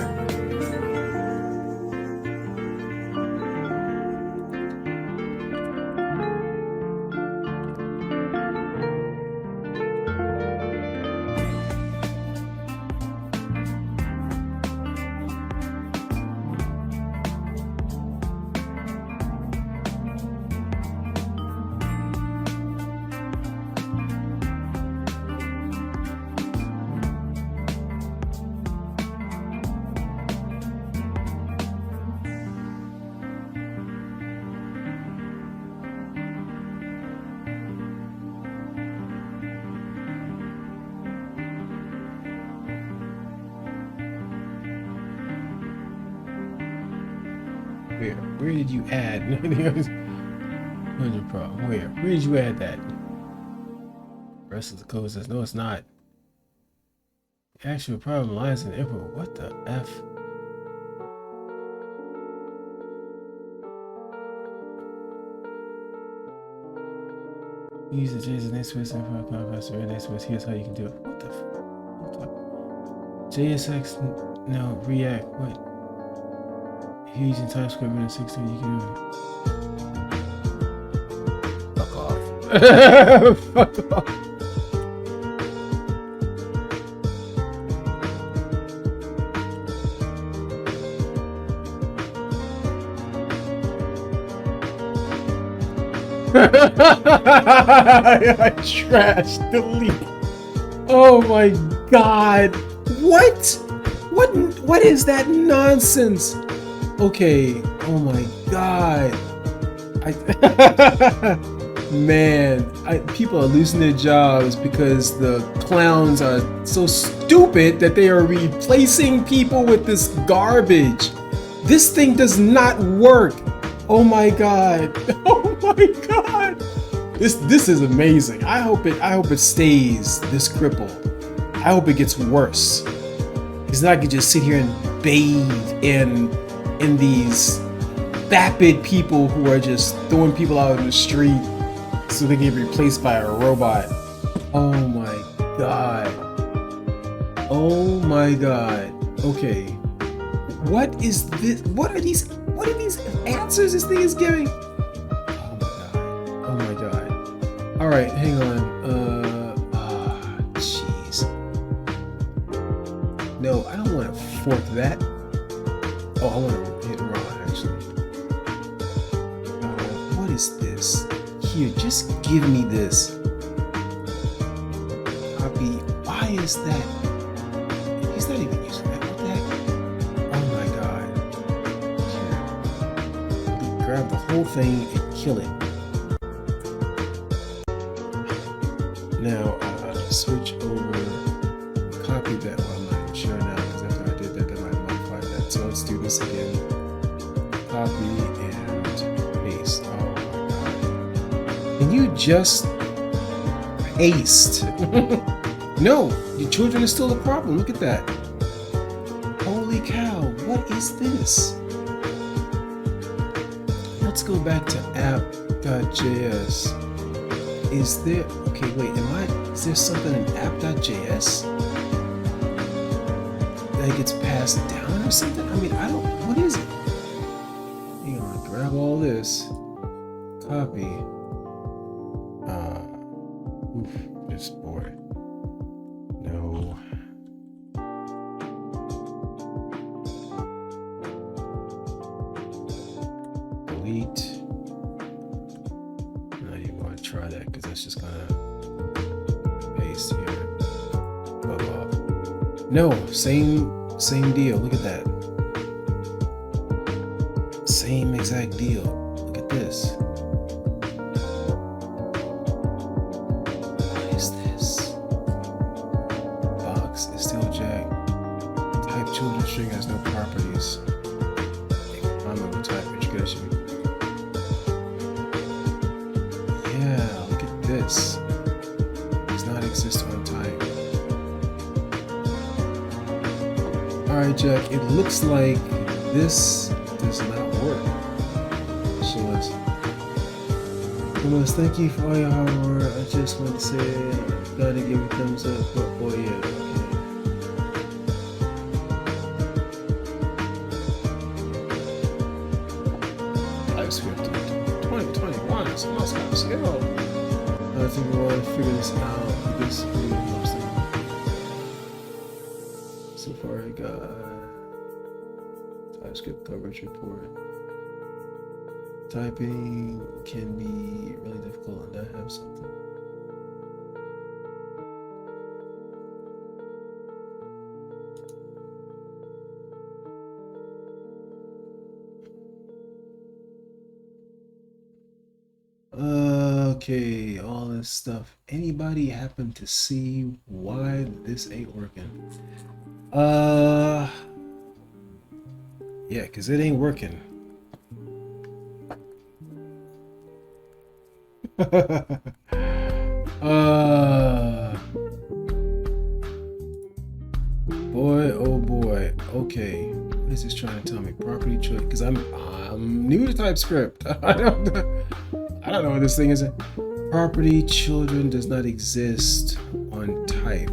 Where did you add? 100 pro. Where did you add that? The rest of the code says no, it's not. The actual problem lies in the input. What the F? Use the JS namespace and for context or namespace. Here's how you can do it. What the f? JSX, no, React. What? If you're using TypeScript in 16, you can fuck off. Fuck off. Trash, delete. Oh my god. What is that nonsense? Okay, oh my god. Man, people are losing their jobs because the clowns are so stupid that they are replacing people with this garbage. This thing does not work. Oh my god. Oh my god. This is amazing. I hope it stays this crippled. I hope it gets worse. Because then I could just sit here and bathe in these vapid people who are just throwing people out in the street so they get replaced by a robot. Oh my god. Oh my god. Okay. What is this? What are these answers this thing is giving? Oh my god. Oh my god. Alright, hang on. Jeez. No, I don't want to fork that. Oh, I want to hit raw actually. What is this? Here, just give me this. Copy. Why is that? He's not even using that. What the heck? Oh my god. Here. Grab the whole thing and kill it. Now, switch over. Copy that. Well, I'm not even sure now because after I did that, then I modified that. So let's do this again. Copy and paste. Oh my god. Can you just paste? No, your children are still a problem. Look at that. Holy cow, what is this? Let's go back to app.js. Is there, okay, wait, is there something in app.js that gets passed down or something? I mean, what is it? Hang on, grab all this, copy. Just bored. No. Delete. Not even want to try that because that's just gonna paste here. Bug off. No, same deal. Look at that. Same exact deal. Look at this. What is this? Box is still jacked. Type children string has no properties. Comment with type education. Yeah, look at this. Does not exist on type. Alright, Jack, it looks like this does not work. Show us. I must thank you for all your hard work. I just want to say, gotta give you thumbs up, but boy, yeah, okay. TypeScript 2021, it's almost got skill. I think we want to figure this out. This really helps them. So far, I got TypeScript coverage report. Typing can be really difficult and I have something. Okay, all this stuff. Anybody happen to see why this ain't working? Yeah, because it ain't working. Boy, oh boy. Okay, what is this trying to tell me? Property choice, because I'm new to TypeScript. I don't know what this thing is. Property children does not exist on type.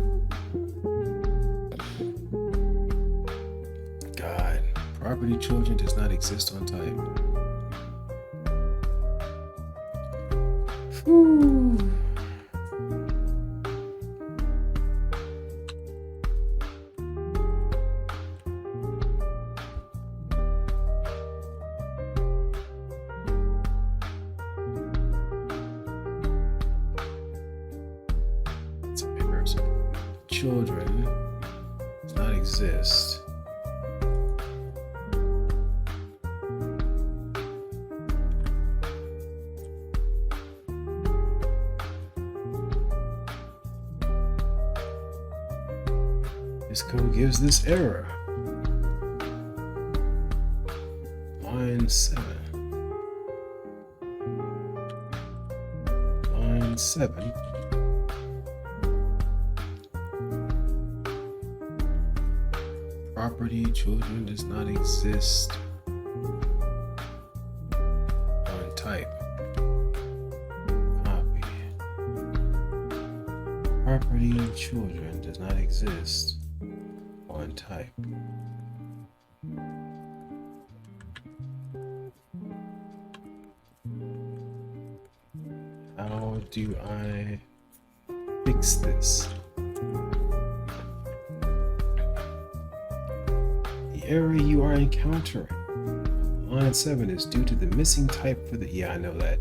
God, property children does not exist on type. Whew. Children does not exist. This code gives this error. Line 7. Line 7. Property children does not exist on type. Copy. Property children does not exist on type. How do I fix this? The error you are encountering line 7 is due to the missing type for the, yeah, I know that,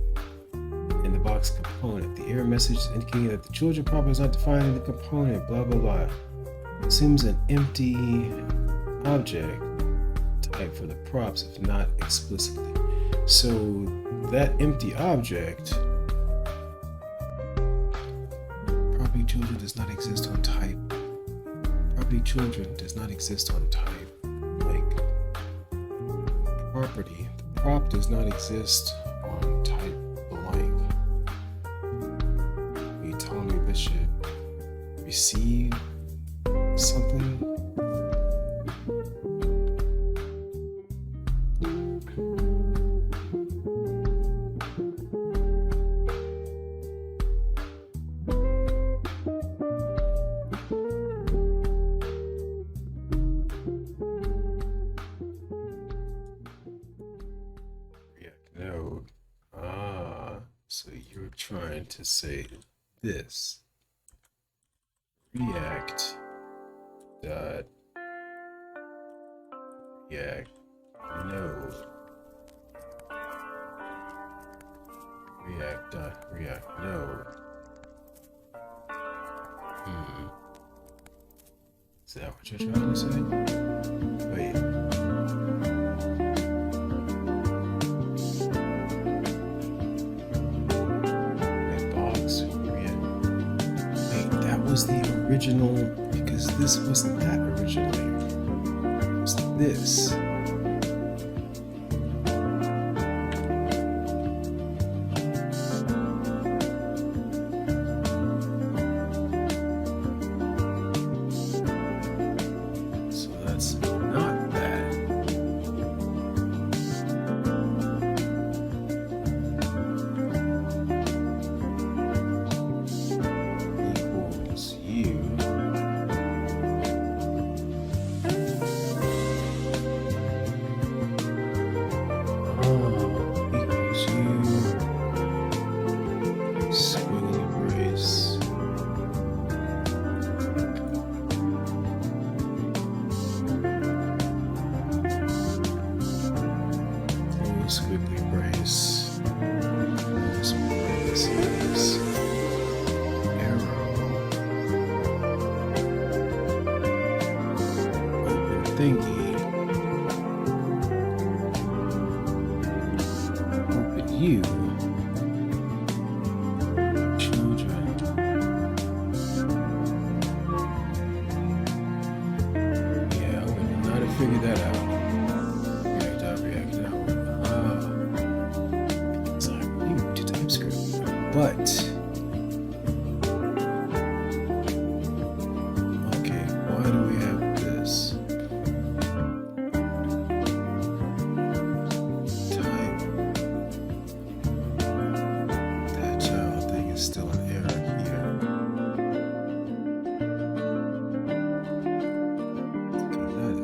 in the box component. The error message is indicating that the children property is not defined in the component, blah blah blah. Assumes an empty object type for the props if not explicitly. So that empty object, property children does not exist on type. Property children does not exist on type. Like property, the prop does not exist on type blank. Are you telling me this should receive something? Node. So you're trying to say this. React dot React node. React dot React node. Is that what you're trying to say? Wait. Was the original, because this wasn't that originally. It was this. So that's not that. Squiggly brace. This is arrow. Open thingy. Open you. Children. Yeah, I would not have figured that out.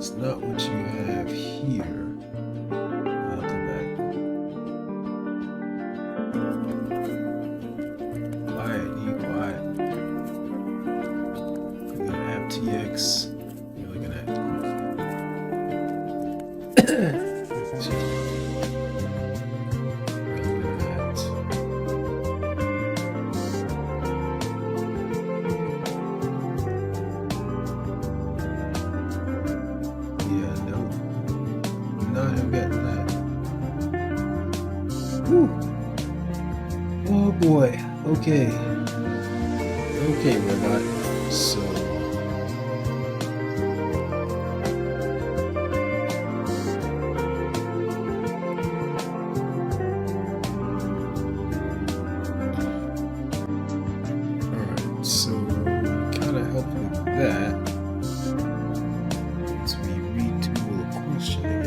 It's not what you have here. I'll go back. Quiet, you quiet. You're gonna have TX. You're looking at. Oh boy. Okay. Okay, robot. So. Alright, so kind of help with that. As we retool the question again.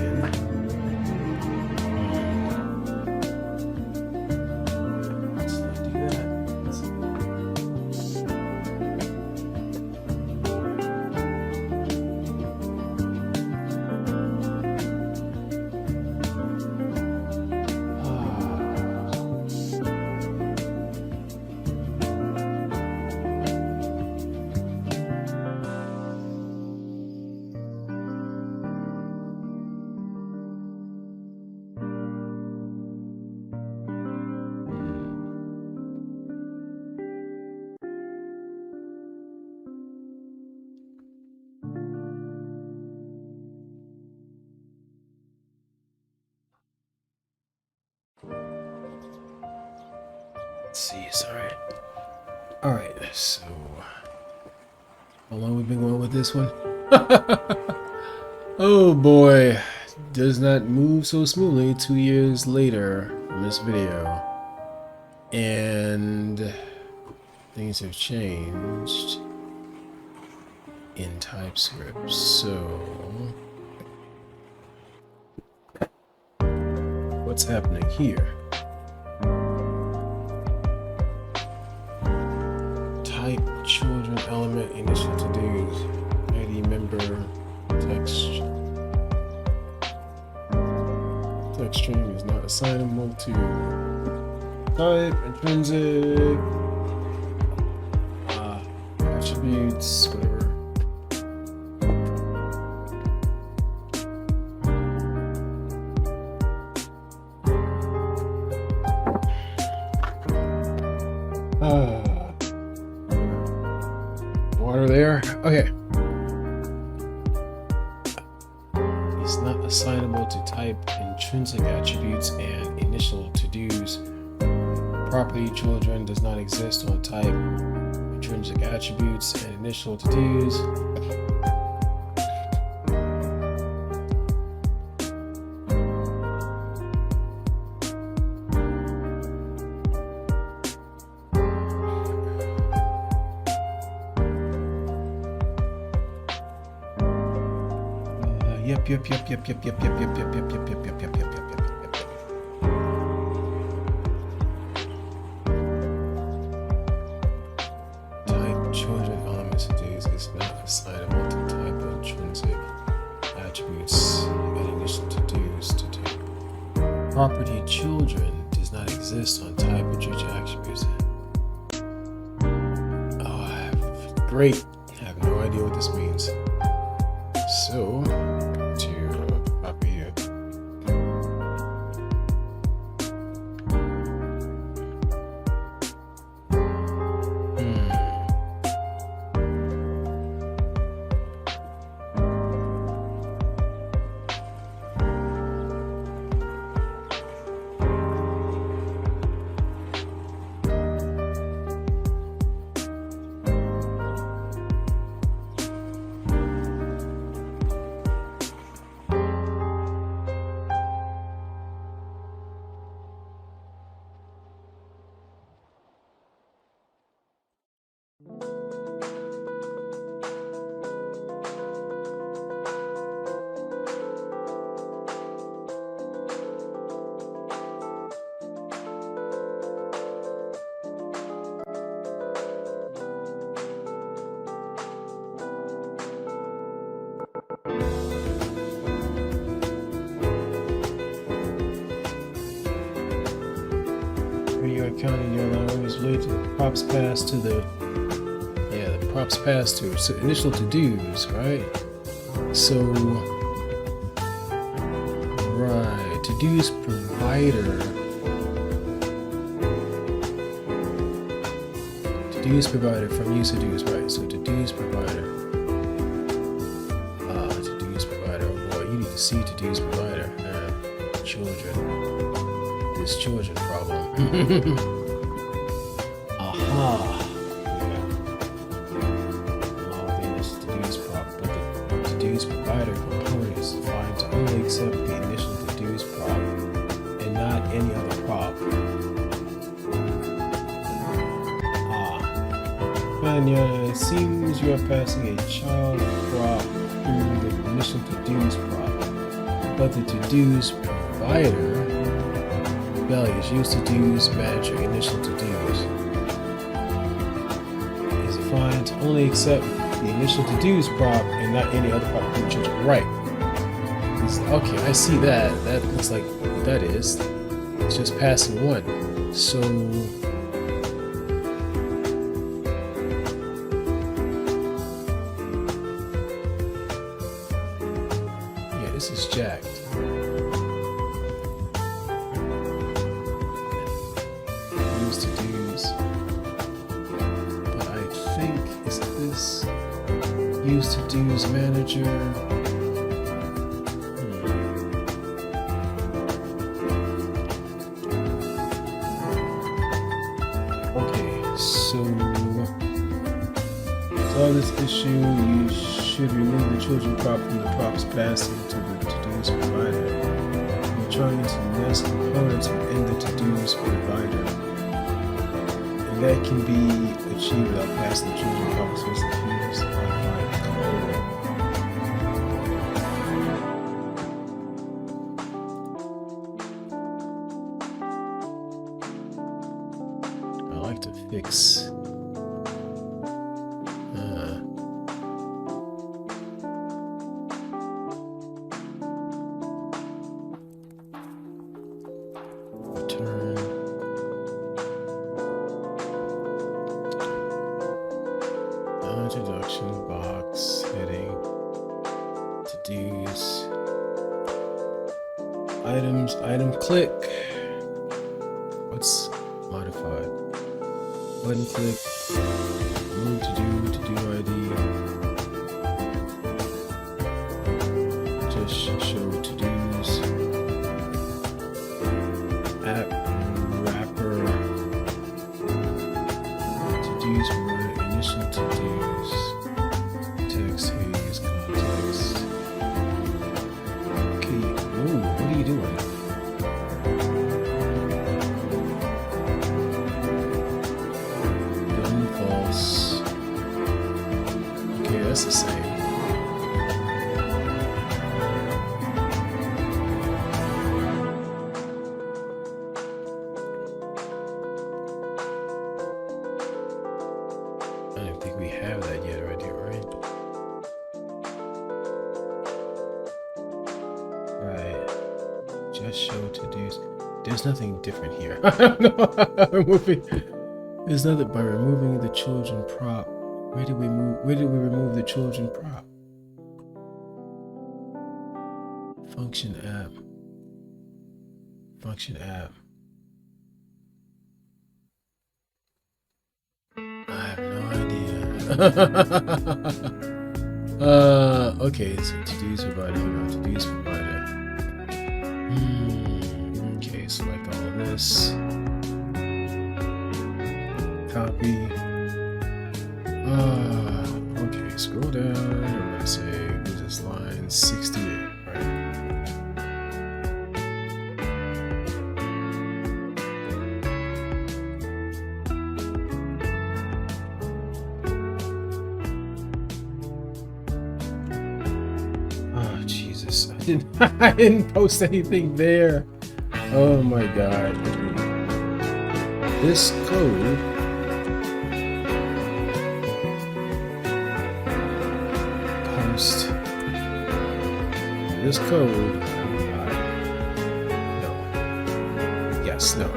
Let's see, sorry. Alright, so how long we've been going with this one? Oh boy, does not move so smoothly 2 years later from this video. And things have changed in TypeScript, so what's happening here? Type children element initial to do's ID member text string is not assignable to type intrinsic attributes whatever. Water there. Okay. It's not assignable to type intrinsic attributes and initial to-dos. Property children does not exist on type intrinsic attributes and initial to-dos. Yep. Type children elements of days is not assignable to type intrinsic attributes and initial to-dos to do. Property children does not exist on type intrinsic attributes. Oh, great. I have no idea what this means. So, to copy it. counting your language related to the props passed to the props passed to initial to-dos, right? So right, to-dos provider. To-dos provider from use to-dos, right? So to-dos provider. To-dos provider. Oh boy, you need to see to-dos provider. Children. This children problem. Aha. To-dos provider component is defined to only accept the initial to-dos prop and not any other prop. It seems you are passing a child prop through the initial to-dos prop, but the to-dos provider values use to-dos manager initial to-dos is defined to only accept the initial to-dos prop and not any other prop from the children. Right. Okay, I see that. That looks like what that is. It's just passing one. So yeah, this is jacked. Use to-dos. But I think is this use to-dos manager. Solve this issue, you should remove the children prop from the props passed into the to-dos provider. You're trying to nest components within the to-dos provider. And that can be achieved without passing the children props with the to-dos modified code. I like to fix introduction box heading to-dos items item click. What's modified? Button click. Move to do ID. Just show to-dos. App wrapper. To-dos initial to-dos. Text use context. Okay. Ooh, what are you doing? Done false. Okay, that's the same. I don't think we have that yet right here, right? Right. Just show to-dos. There's nothing different here. I don't know. There's nothing by removing the children prop. Where did we remove the children prop? Function app. Function app. I have no idea. Okay, so to-dos provider, to-dos provider. Okay, select all of this. Copy. Okay, scroll down. I'm gonna say this is line 68, right? Oh Jesus! I didn't post anything there. Oh my God! This code. This code, no, yes, no.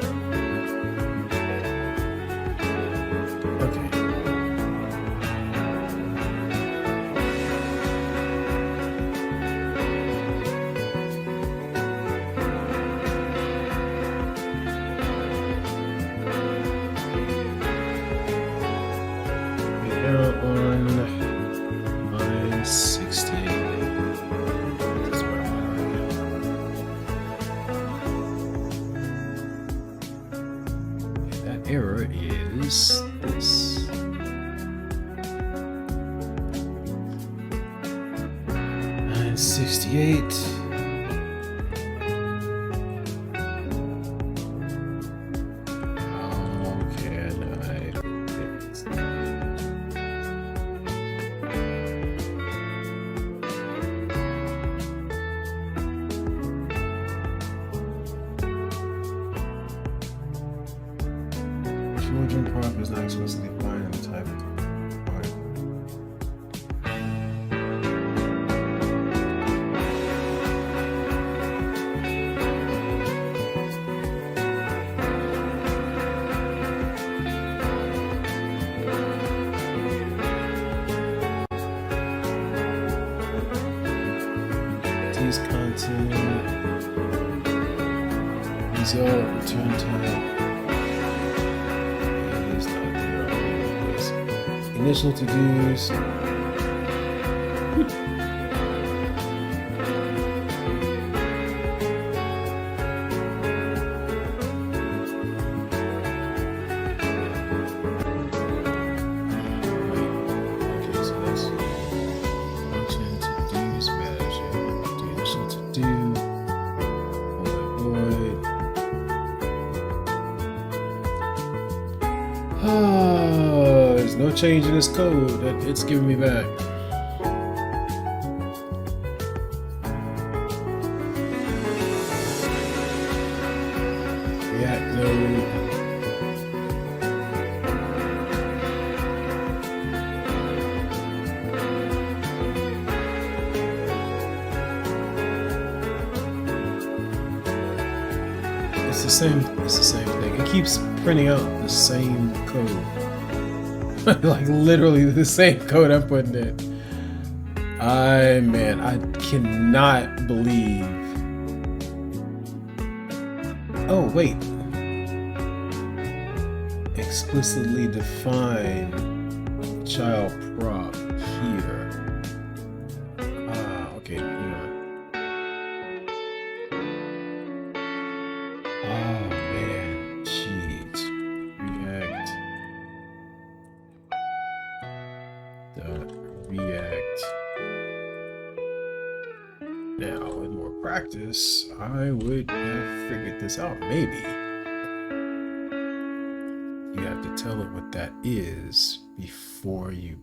68. How can I fix children prop is not explicitly defined in the type of use content. These all return type. It's not there. Initial to dos. There's no change in this code that it's giving me back. React node. It's the same thing. It keeps printing out the same code. Like literally the same code I'm putting in. I cannot believe. Oh wait. Explicitly define child prop here. Okay, hang on. Oh man, jeez. React. Now, with more practice, I would have figured this out. Maybe you have to tell it what that is before you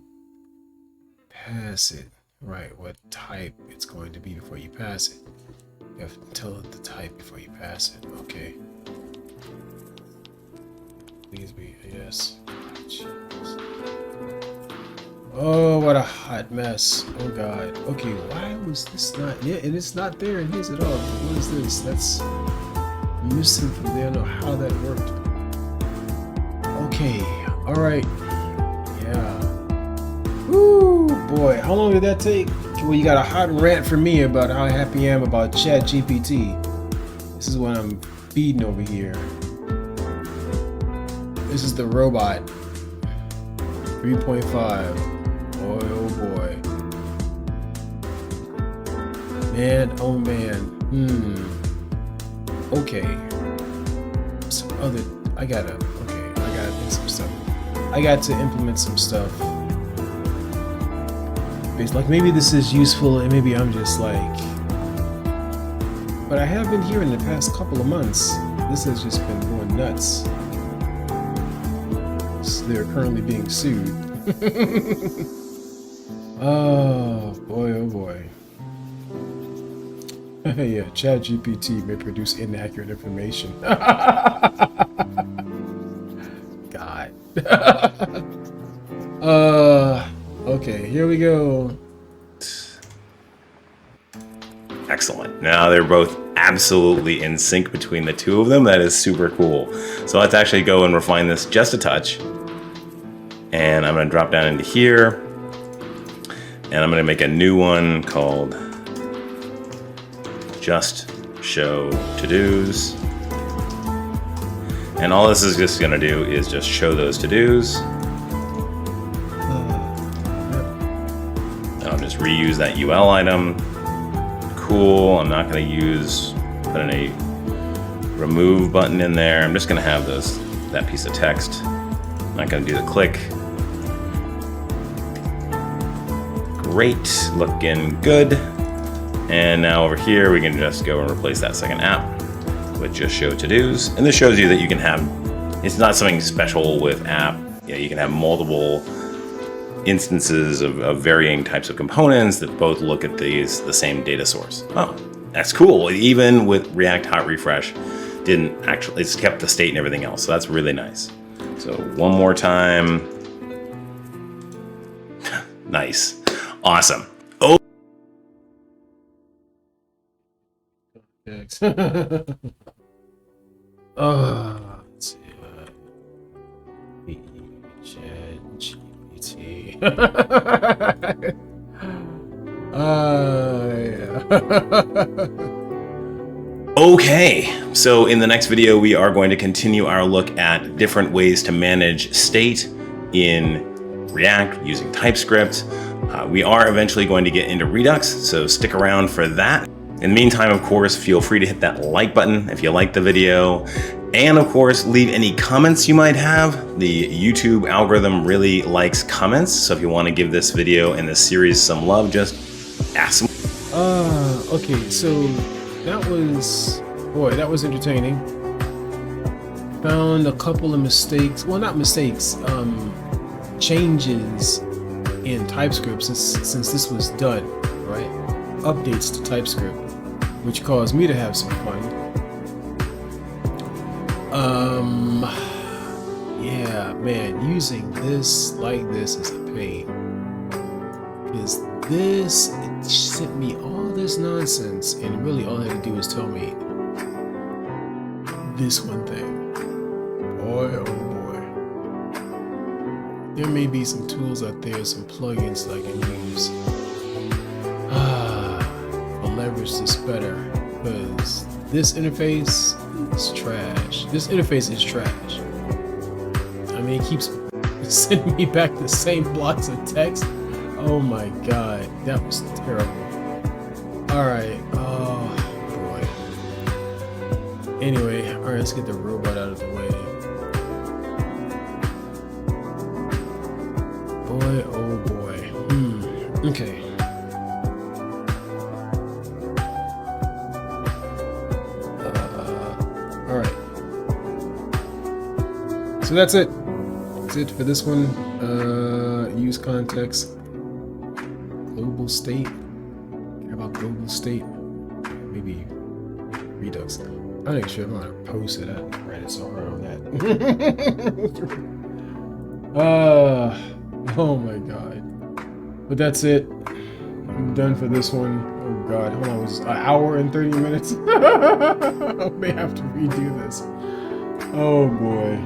pass it. Right, what type it's going to be before you pass it. You have to tell it the type before you pass it. Okay. Please be a yes. Jeez. Oh, what a hot mess. Oh god. Okay, why was this not... Yeah, and it's not there in his at all. What is this? That's missing from there. I don't know how that worked. Okay, alright. Yeah. Woo, boy. How long did that take? Well, you got a hot rant from me about how happy I am about ChatGPT. This is what I'm feeding over here. This is the robot. 3.5. Boy, oh boy. Man, oh man. Okay. Some other... I gotta do some stuff. I got to implement some stuff. Like, maybe this is useful and maybe I'm just like... But I have been here in the past couple of months. This has just been going nuts. So they're currently being sued. Oh boy, oh boy. Yeah, ChatGPT may produce inaccurate information. God. Okay, here we go. Excellent. Now they're both absolutely in sync between the two of them. That is super cool. So let's actually go and refine this just a touch. And I'm going to drop down into here. And I'm going to make a new one called Just Show To-Dos. And all this is just going to do is just show those to-dos. And I'll just reuse that UL item. Cool. I'm not going to put in a remove button in there. I'm just going to have that piece of text. I'm not going to do the click. Great, looking good. And now over here, we can just go and replace that second app with just show to-dos. And this shows you that you can have, it's not something special with app. You know, you can have multiple instances of varying types of components that both look at the same data source. Oh, that's cool. Even with React Hot Refresh, didn't actually, it's kept the state and everything else. So that's really nice. So one more time. Nice. Awesome. Oh. Let's see. GPT. Okay, so in the next video, we are going to continue our look at different ways to manage state in React using TypeScript. We are eventually going to get into Redux, so stick around for that. In the meantime, of course, feel free to hit that like button if you liked the video. And of course, leave any comments you might have. The YouTube algorithm really likes comments, so if you want to give this video and this series some love, just ask them. Okay, so that was, boy, that was entertaining. Found a couple of mistakes, well, not mistakes, changes in TypeScript since this was done, right? Updates to TypeScript, which caused me to have some fun. Yeah, man, using this like this is a pain. Because this, it sent me all this nonsense, and really all it had to do was tell me this one thing. Boy, oh boy. There may be some tools out there, some plugins that I can use to leverage this better, because this interface is trash. This interface is trash. I mean, it keeps sending me back the same blocks of text. Oh my god, that was terrible. Alright, oh boy. Anyway, alright, let's get the robot out of the way. Boy, oh boy. Okay. Alright. So that's it. That's it for this one. Use context. Global state. Care about global state? Maybe Redux. I'm not even sure if I'm gonna post it. I ran it so hard on that. Oh my god. But that's it. I'm done for this one. Oh god, hold on, it was an hour and 30 minutes. I may have to redo this. Oh boy.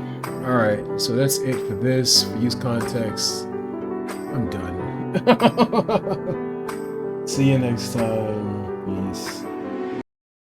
Alright, so that's it for this. Use context. I'm done. See you next time. Peace.